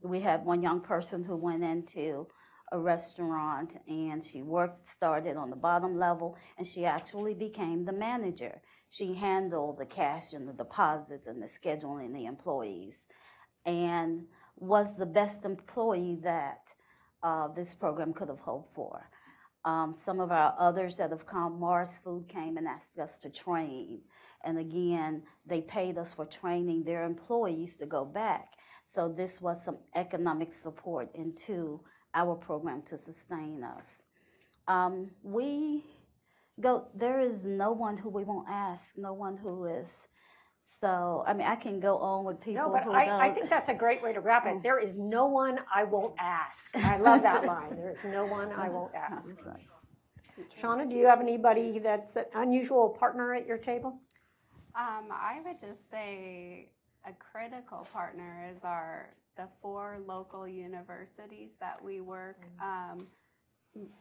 we had one young person who went into a restaurant, and she started on the bottom level, and she actually became the manager. She handled the cash and the deposits and the scheduling the employees, and was the best employee that this program could have hoped for. Some of our others that have come, Mars Food came and asked us to train. And again, they paid us for training their employees to go back. So this was some economic support into our program to sustain us. There is no one who we won't ask, no one who is. So, I mean, I can go on with people No, but who I think that's a great way to wrap it. There is no one I won't ask. I love that line. There is no one I won't ask. Shauna, do you have anybody that's an unusual partner at your table? I would just say a critical partner is the 4 local universities that we work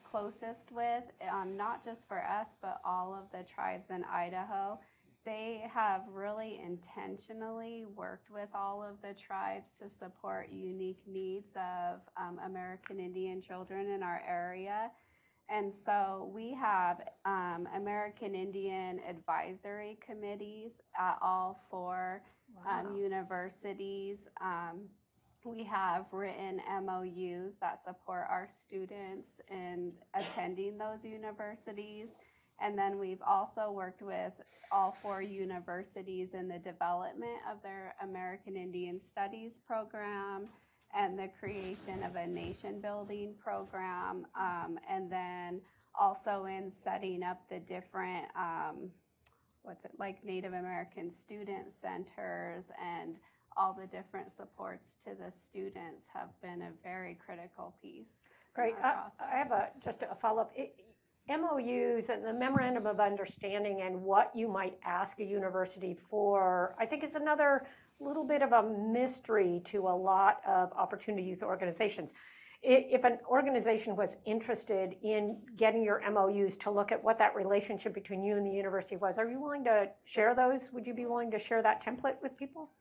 closest with, not just for us, but all of the tribes in Idaho. They have really intentionally worked with all of the tribes to support unique needs of American Indian children in our area. And so we have American Indian advisory committees at all 4 universities. We have written MOUs that support our students in attending those universities. And then we've also worked with all 4 universities in the development of their American Indian Studies program and the creation of a nation building program, and then also in setting up the different, Native American student centers, and all the different supports to the students have been a very critical piece. Great. I have just a follow-up. MOUs and the Memorandum of Understanding and what you might ask a university for, I think is another little bit of a mystery to a lot of opportunity youth organizations. If an organization was interested in getting your MOUs to look at what that relationship between you and the university was, are you willing to share those? Would you be willing to share that template with people?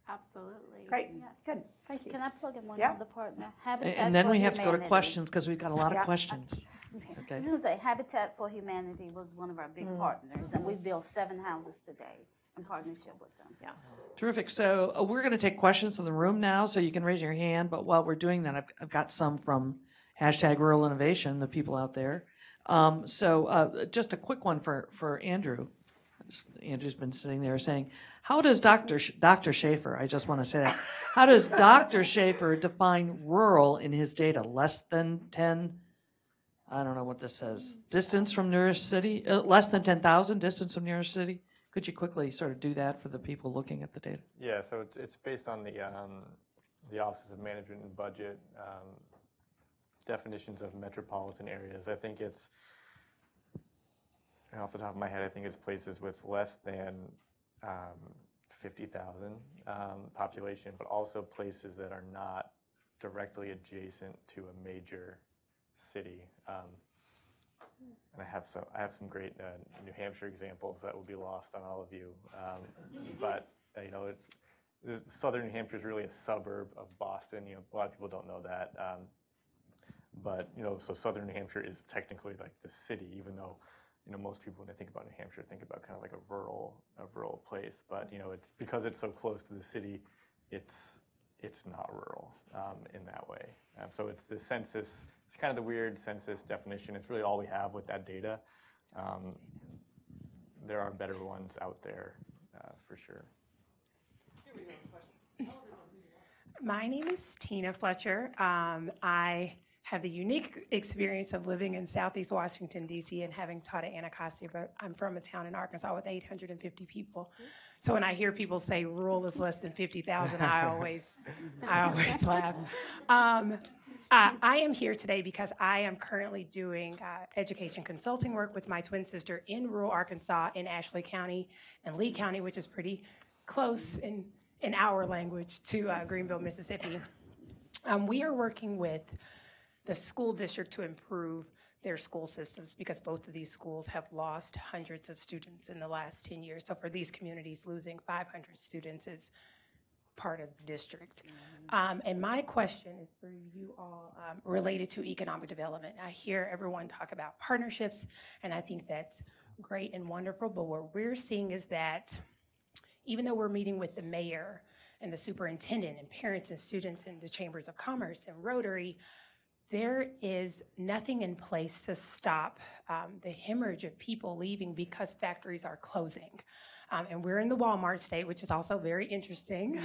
Absolutely. Great. Yes. Good. Thank you. Can I plug in one other partner? And then we have to go to questions because we've got a lot of questions. Okay. I was going to say Habitat for Humanity was one of our big partners, and we've built 7 houses today in partnership with them. Yeah. Terrific. So we're going to take questions in the room now, so you can raise your hand. But while we're doing that, I've got some from #Rural Innovation, the people out there. Just a quick one for Andrew. Andrew's been sitting there saying, how does Dr. Schaefer, I just want to say that, how does Dr. Schaefer define rural in his data? Less than 10, I don't know what this says, distance from nearest city? Less than 10,000 distance from nearest city? Could you quickly sort of do that for the people looking at the data? Yeah, so it's based on the Office of Management and Budget definitions of metropolitan areas. I think it's, off the top of my head, I think it's places with less than 50,000 population, but also places that are not directly adjacent to a major city. And I have some great New Hampshire examples that will be lost on all of you. But southern New Hampshire is really a suburb of Boston. A lot of people don't know that. But so southern New Hampshire is technically like the city, even though most people when they think about New Hampshire think about kind of like a rural place. But it's because it's so close to the city, it's not rural in that way. So it's the census. It's kind of the weird census definition. It's really all we have with that data. There are better ones out there for sure. My name is Tina Fletcher. I have the unique experience of living in Southeast Washington, D.C. and having taught at Anacostia, but I'm from a town in Arkansas with 850 people. So when I hear people say rural is less than 50,000, I always laugh. I am here today because I am currently doing education consulting work with my twin sister in rural Arkansas in Ashley County and Lee County, which is pretty close in our language to Greenville, Mississippi. We are working with the school district to improve their school systems because both of these schools have lost hundreds of students in the last 10 years. So for these communities, losing 500 students is part of the district. And my question is for you all related to economic development. I hear everyone talk about partnerships, and I think that's great and wonderful, but what we're seeing is that even though we're meeting with the mayor and the superintendent and parents and students in the chambers of commerce and Rotary, there is nothing in place to stop the hemorrhage of people leaving because factories are closing. And we're in the Walmart state, which is also very interesting.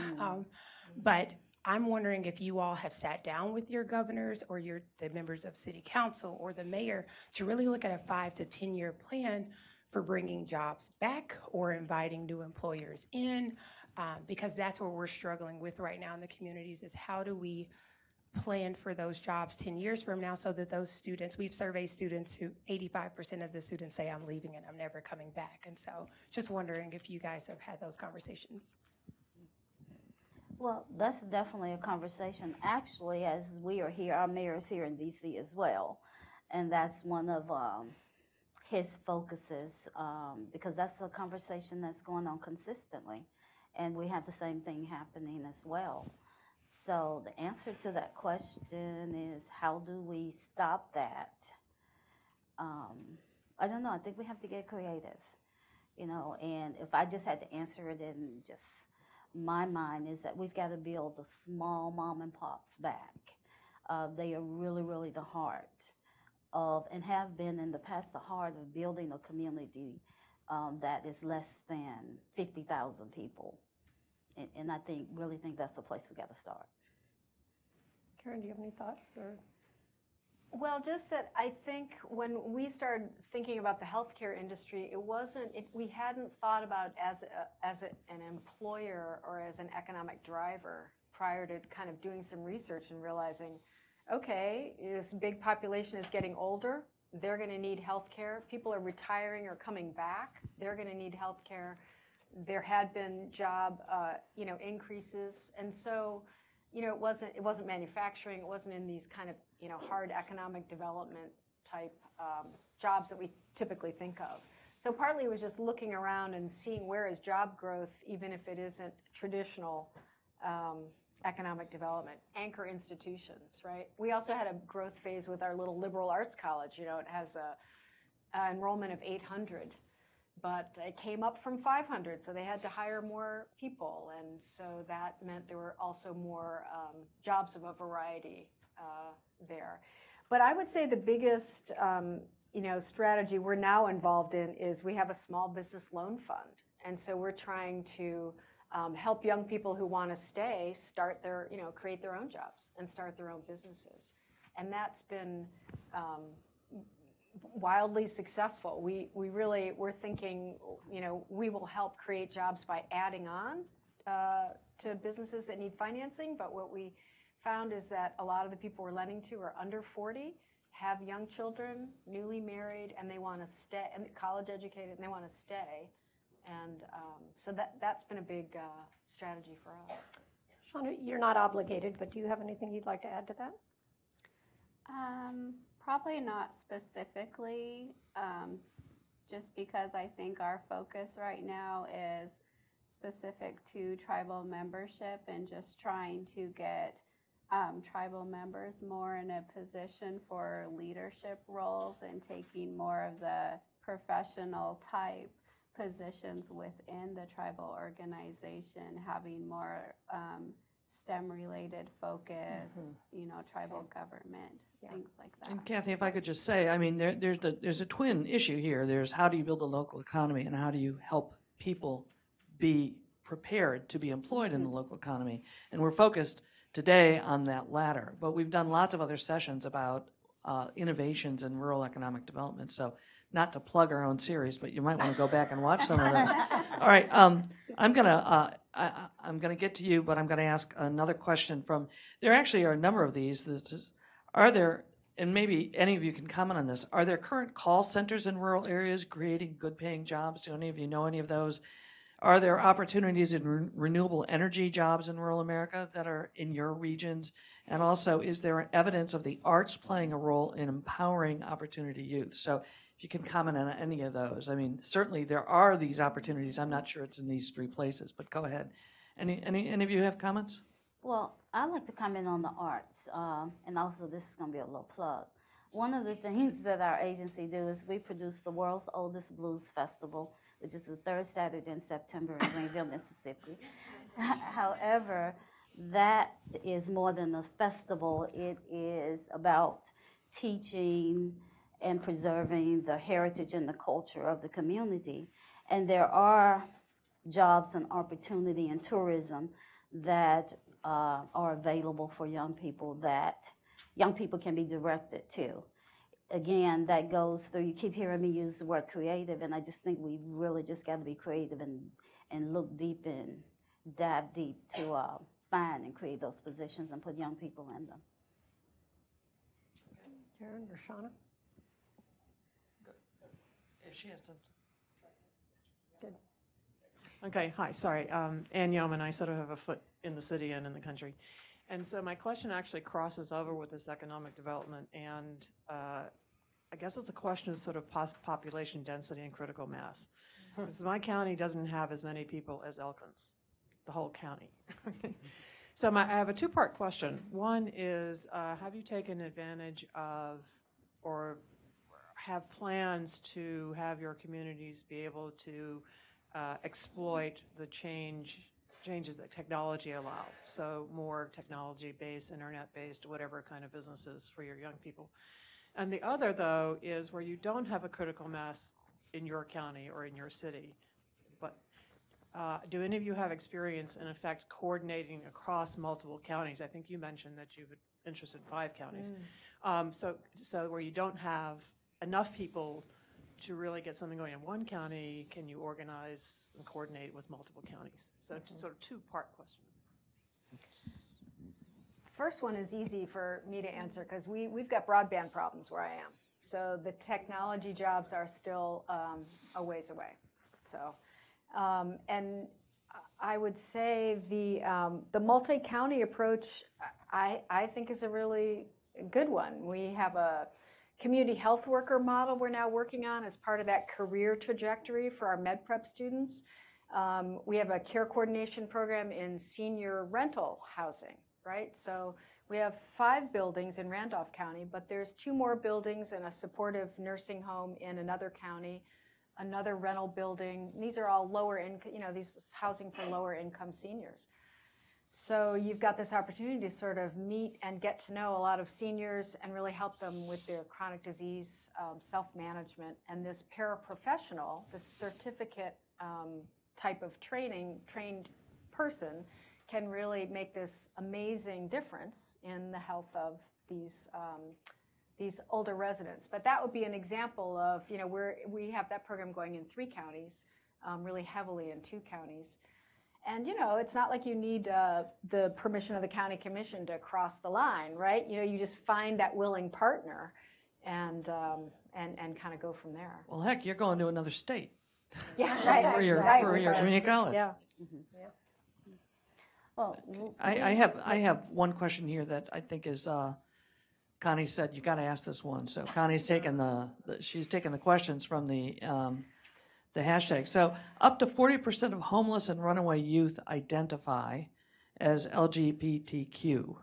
But I'm wondering if you all have sat down with your governors or the members of city council or the mayor to really look at a 5 to 10 year plan for bringing jobs back or inviting new employers in, because that's what we're struggling with right now in the communities is how do we plan for those jobs 10 years from now so that those students, we've surveyed students who 85% of the students say I'm leaving and I'm never coming back. And so just wondering if you guys have had those conversations. Well, that's definitely a conversation. Actually, as we are here, our mayor is here in D.C. as well. And that's one of his focuses because that's a conversation that's going on consistently. And we have the same thing happening as well. So the answer to that question is, how do we stop that? I don't know. I think we have to get creative, and if I just had to answer it in just my mind is that we've got to build the small mom and pops back. They are really, really the heart of, and have been in the past, the heart of building a community that is less than 50,000 people. And I really think that's the place we got to start. Karen, do you have any thoughts? Or? Well, just that I think when we started thinking about the healthcare industry, we hadn't thought about it as an employer or as an economic driver prior to kind of doing some research and realizing, okay, this big population is getting older. They're going to need healthcare. People are retiring or coming back. They're going to need healthcare. There had been job, increases, and so, it wasn't manufacturing. It wasn't in these kind of, hard economic development type jobs that we typically think of. So partly it was just looking around and seeing where is job growth, even if it isn't traditional economic development. Anchor institutions, right? We also had a growth phase with our little liberal arts college. It has a enrollment of 800. But it came up from 500, so they had to hire more people, and so that meant there were also more jobs of a variety there. But I would say the biggest, strategy we're now involved in is we have a small business loan fund, and so we're trying to help young people who want to stay start their, create their own jobs and start their own businesses, and that's been wildly successful. We're thinking, we will help create jobs by adding on to businesses that need financing, but what we found is that a lot of the people we're lending to are under 40, have young children, newly married, and they want to stay, and college educated, and they want to stay. And so that's been a big strategy for us. Shauna, you're not obligated, but do you have anything you'd like to add to that? Probably not specifically, just because I think our focus right now is specific to tribal membership and just trying to get tribal members more in a position for leadership roles and taking more of the professional type positions within the tribal organization, having more STEM-related focus, tribal government, things like that. And Kathy, if I could just say, I mean, there's a twin issue here. There's how do you build a local economy and how do you help people be prepared to be employed in the local economy? And we're focused today on that latter. But we've done lots of other sessions about innovations in rural economic development. So not to plug our own series, but you might want to go back and watch some of those. All right, I'm gonna get to you, but I'm gonna ask another question from. There actually are a number of these. Are there, and maybe any of you can comment on this, are there current call centers in rural areas creating good-paying jobs? Do any of you know any of those? Are there opportunities in renewable energy jobs in rural America that are in your regions? And also, is there evidence of the arts playing a role in empowering opportunity youth? So if you can comment on any of those. I mean, certainly there are these opportunities. I'm not sure it's in these three places, but go ahead. Any of you have comments? Well, I'd like to comment on the arts, and also this is going to be a little plug. One of the things that our agency do is we produce the world's oldest blues festival, which is the third Saturday in September in Greenville, Mississippi. However, that is more than a festival. It is about teaching and preserving the heritage and the culture of the community. And there are jobs and opportunity in tourism that are available for young people that young people can be directed to. Again, that goes through, you keep hearing me use the word creative, and I just think we've really just got to be creative and look deep and dive deep to find and create those positions and put young people in them. Karen or Shauna? If she has some. Good. Okay, hi, sorry. Ann Yeoman, I sort of have a foot in the city and in the country. And so my question actually crosses over with this economic development, and I guess it's a question of sort of population density and critical mass. Because my county doesn't have as many people as Elkins, the whole county. So I have a two-part question. One is, have you taken advantage of or have plans to have your communities be able to exploit the changes that technology allow? So more technology-based, internet-based, whatever kind of businesses for your young people. And the other, though, is where you don't have a critical mass in your county or in your city, but do any of you have experience, in effect, coordinating across multiple counties? I think you mentioned that you were interested in 5 counties. So where you don't have enough people to really get something going in one county, can you organize and coordinate with multiple counties? So sort of two-part question. First one is easy for me to answer because we've got broadband problems where I am. So the technology jobs are still a ways away. So, and I would say the multi-county approach I think is a really good one. We have a community health worker model we're now working on as part of that career trajectory for our med prep students. We have a care coordination program in senior rental housing, right? So we have 5 buildings in Randolph County, but there's 2 more buildings and a supportive nursing home in another county, another rental building. These are all lower income, these is housing for lower income seniors. So you've got this opportunity to sort of meet and get to know a lot of seniors and really help them with their chronic disease, self-management, and this paraprofessional, this certificate type of trained person can really make this amazing difference in the health of these older residents. But that would be an example of, we have that program going in 3 counties, really heavily in 2 counties. And, it's not like you need the permission of the county commission to cross the line, right? You just find that willing partner and kind of go from there. Well, heck, you're going to another state. Yeah, right. for your community college. Yeah. Mm-hmm. Yeah. Well, I have one question here that I think is Connie said you got to ask this one. So Connie's taken she's taken the questions from the hashtag. So up to 40% of homeless and runaway youth identify as LGBTQ.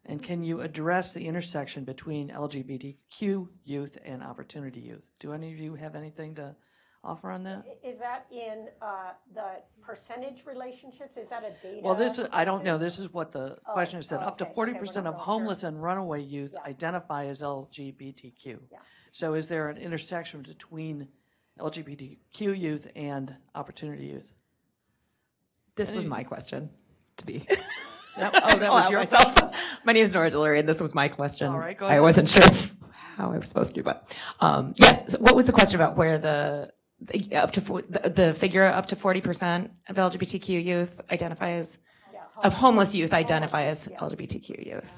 And can you address the intersection between LGBTQ youth and opportunity youth? Do any of you have anything to offer on that? Is that in the percentage relationships? Is that a data? Well, I don't know. This is what the question said. Up to okay. 40% of homeless and runaway youth identify as LGBTQ. Yeah. So is there an intersection between LGBTQ youth and opportunity youth? This was my question, to be. Yep. Oh, that was your myself. My name is Nora Delury, and this was my question. All right, go ahead. I wasn't sure how I was supposed to, but yes. So what was the question about where the figure up to 40% of LGBTQ youth identify as of homeless youth identify as LGBTQ youth?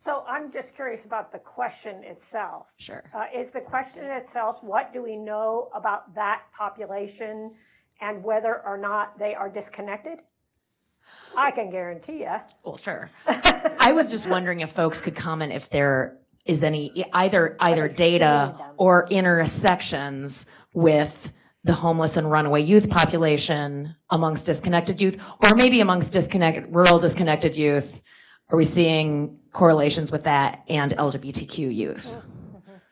So I'm just curious about the question itself. Sure. Is the question itself, what do we know about that population and whether or not they are disconnected? I can guarantee you. Well, sure. I was just wondering if folks could comment if there is any either data or intersections with the homeless and runaway youth population amongst disconnected youth, or maybe amongst rural disconnected youth. Are we seeing correlations with that and LGBTQ youth?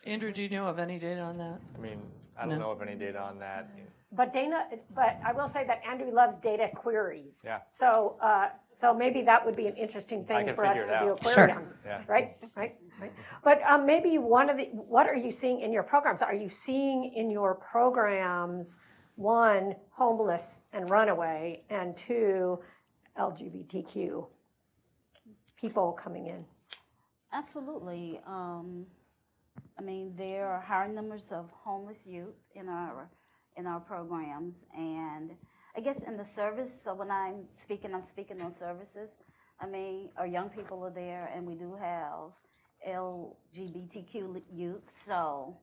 Andrew, do you know of any data on that? I mean, I don't know of any data on that. But I will say that Andrew loves data queries. Yeah. So maybe that would be an interesting thing for us to do a query Sure. on. Yeah. Right. But maybe what are you seeing in your programs? Are you seeing in your programs, one, homeless and runaway, and two, LGBTQ people coming in? Absolutely. I mean, there are higher numbers of homeless youth in our programs, and I guess in the service. So when I'm speaking on services. I mean, our young people are there, and we do have LGBTQ youth. So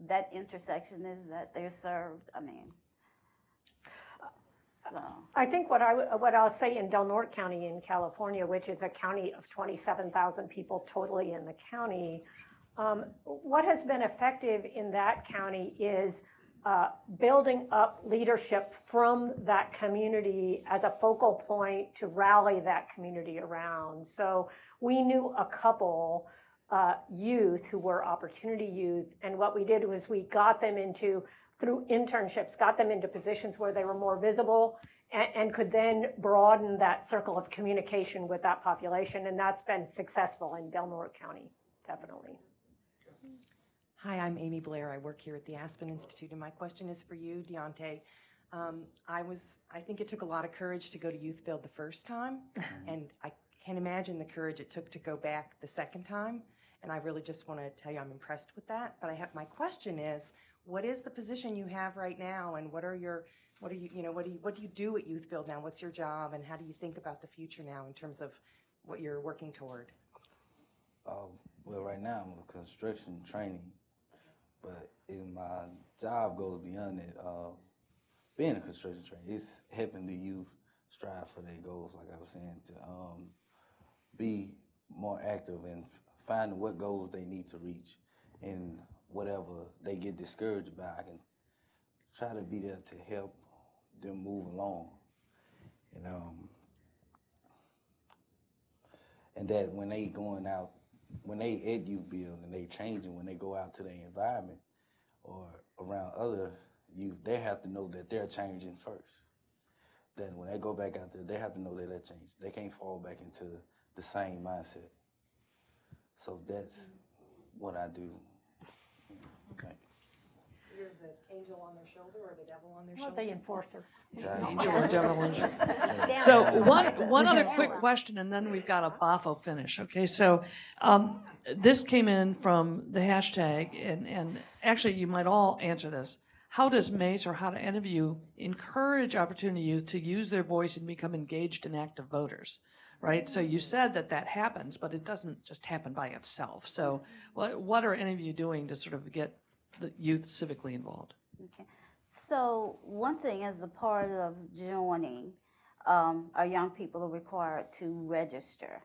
that intersection is that they're served. I mean. So. I think what I'll say in Del Norte County in California, which is a county of 27,000 people totally in the county, what has been effective in that county is building up leadership from that community as a focal point to rally that community around. So we knew a couple youth who were opportunity youth, and what we did was we got them through internships, got them into positions where they were more visible and could then broaden that circle of communication with that population. And that's been successful in Del Norte County, definitely. Hi, I'm Amy Blair. I work here at the Aspen Institute, and my question is for you, Deontay. I think it took a lot of courage to go to YouthBuild the first time, and I can't imagine the courage it took to go back the second time. And I really just want to tell you I'm impressed with that. But my question is, what is the position you have right now, and what do you do at YouthBuild now? What's your job, and how do you think about the future now in terms of what you're working toward? Well, right now I'm a construction training, but my job goes beyond it. Being a construction trainer, it's helping the youth strive for their goals, like I was saying, to be more active and finding what goals they need to reach, and whatever they get discouraged by, I can try to be there to help them move along. And that when they going out, when they at YouthBuild and they changing, when they go out to their environment or around other youth, they have to know that they're changing first. Then when they go back out there, they have to know that they're changing. They can't fall back into the same mindset. So that's what I do. Okay. So you're the angel on their shoulder or the devil on their Well, shoulder? the enforcer. Angel or devil. So one other quick question, and then we've got a BAFO finish. Okay, so this came in from the hashtag, and actually you might all answer this. How does MACE, or how do any of you encourage opportunity youth to use their voice and become engaged and active voters? Right. So you said that happens, but it doesn't just happen by itself. So what are any of you doing to sort of get the youth civically involved? Okay. So one thing, as a part of joining, our young people are required to register,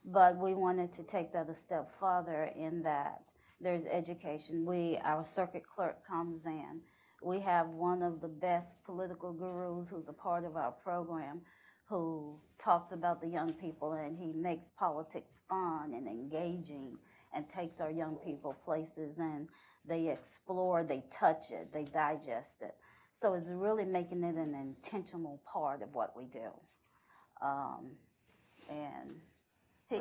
but we wanted to take that a step further in that there's education. Our circuit clerk comes in. We have one of the best political gurus who's a part of our program, who talks about the young people, and he makes politics fun and engaging and takes our young people places, and they explore, they touch it, they digest it. So it's really making it an intentional part of what we do. And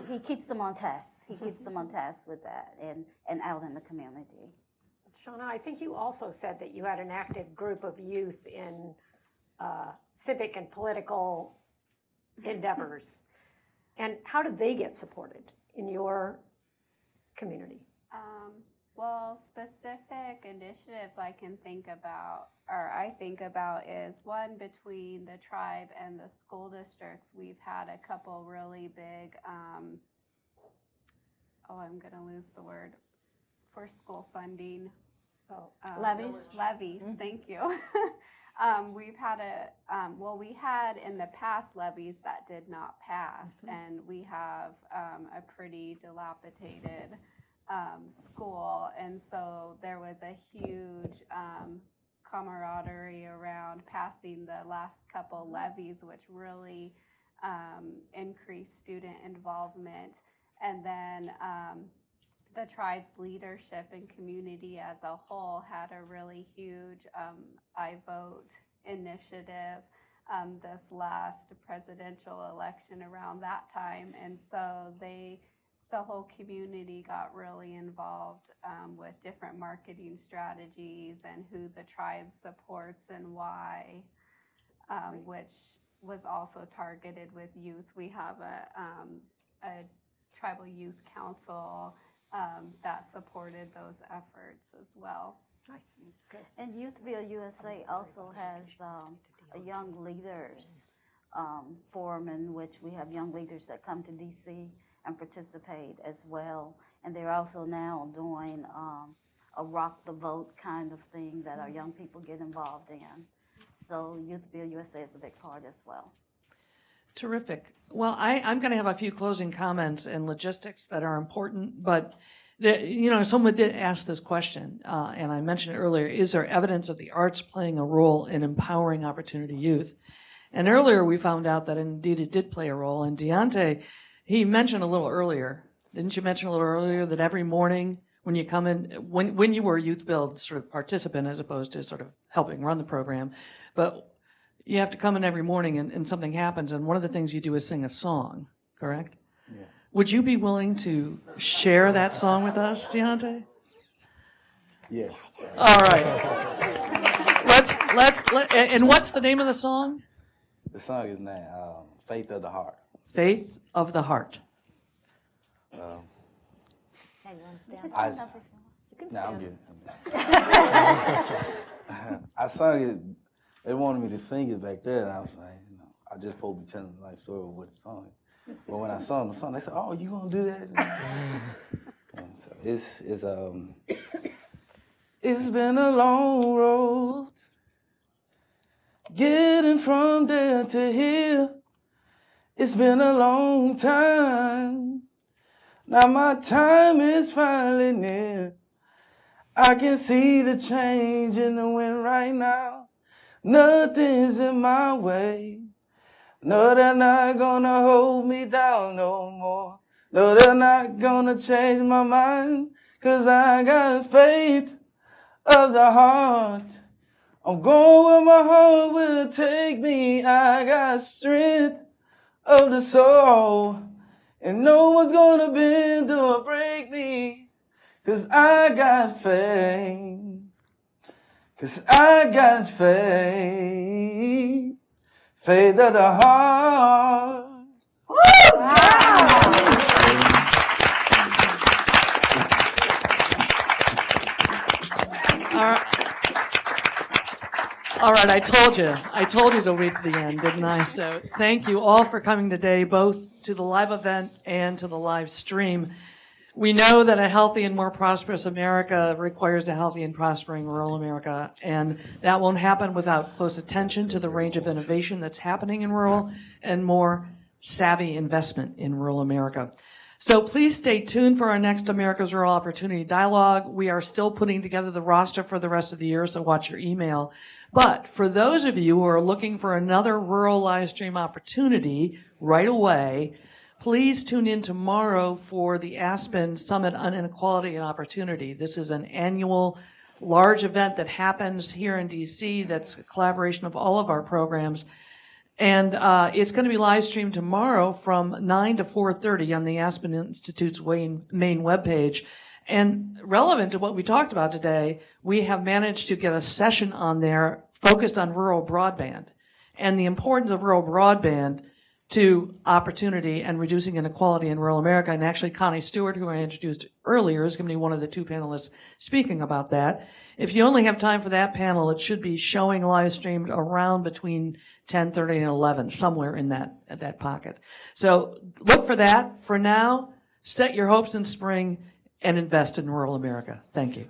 he keeps them on task. He keeps them on task with that and out in the community. Shauna, I think you also said that you had an active group of youth in civic and political endeavors. And how do they get supported in your community? Well, specific initiatives I think about is one between the tribe and the school districts. We've had a couple really big, I'm going to lose the word, for school funding. Levies? Levies, thank you. We've had we had in the past levies that did not pass, and we have a pretty dilapidated school, and so there was a huge camaraderie around passing the last couple levies, which really increased student involvement. And then the tribe's leadership and community as a whole had a really huge I Vote initiative this last presidential election around that time. And so the whole community got really involved with different marketing strategies and who the tribe supports and why, which was also targeted with youth. We have a tribal youth council that supported those efforts as well. Nice. Good. And YouthBuild USA also has a young leaders forum in which we have young leaders that come to DC and participate as well. And they're also now doing a rock the vote kind of thing that our young people get involved in. So YouthBuild USA is a big part as well. Terrific. Well, I'm going to have a few closing comments and logistics that are important, but someone did ask this question, and I mentioned it earlier, is there evidence of the arts playing a role in empowering opportunity youth? And earlier we found out that indeed it did play a role, and Deontay, he mentioned a little earlier, didn't you mention a little earlier that every morning when you come in, when you were a YouthBuild sort of participant as opposed to sort of helping run the program, but you have to come in every morning and something happens, and one of the things you do is sing a song, correct? Yes. Would you be willing to share that song with us, Deontay? Yeah. All right. And what's the name of the song? The song is now Faith of the Heart. Faith of the Heart. Hey, you want to stand I, up? You can no, stand. I'm good. I sung it. They wanted me to sing it back there, and I was like, I just supposed to be telling the life story with the song. But when I saw the song, they said, "Oh, you gonna do that?" And so it's been a long road getting from there to here. It's been a long time. Now my time is finally near. I can see the change in the wind right now. Nothing's in my way. No, they're not gonna hold me down no more. No, they're not gonna change my mind. 'Cause I got faith of the heart. I'm going where my heart will take me. I got strength of the soul. And no one's gonna bend or break me. 'Cause I got faith. 'Cause I got faith. Faith of the heart. Woo! Wow. All right, I told you to wait to the end, didn't I? So thank you all for coming today, both to the live event and to the live stream. We know that a healthy and more prosperous America requires a healthy and prospering rural America, and that won't happen without close attention to the range of innovation that's happening in rural and more savvy investment in rural America. So please stay tuned for our next America's Rural Opportunity Dialogue. We are still putting together the roster for the rest of the year, so watch your email. But for those of you who are looking for another rural live stream opportunity right away, please tune in tomorrow for the Aspen Summit on Inequality and Opportunity. This is an annual large event that happens here in DC that's a collaboration of all of our programs. And it's going to be live streamed tomorrow from 9 to 4:30 on the Aspen Institute's main webpage. And relevant to what we talked about today, we have managed to get a session on there focused on rural broadband. and the importance of rural broadband to opportunity and reducing inequality in rural America. And actually, Connie Stewart, who I introduced earlier, is going to be one of the two panelists speaking about that. If you only have time for that panel, it should be showing live streamed around between 10:30 and 11, somewhere in that pocket. So look for that. For now, set your hopes in spring and invest in rural America. Thank you.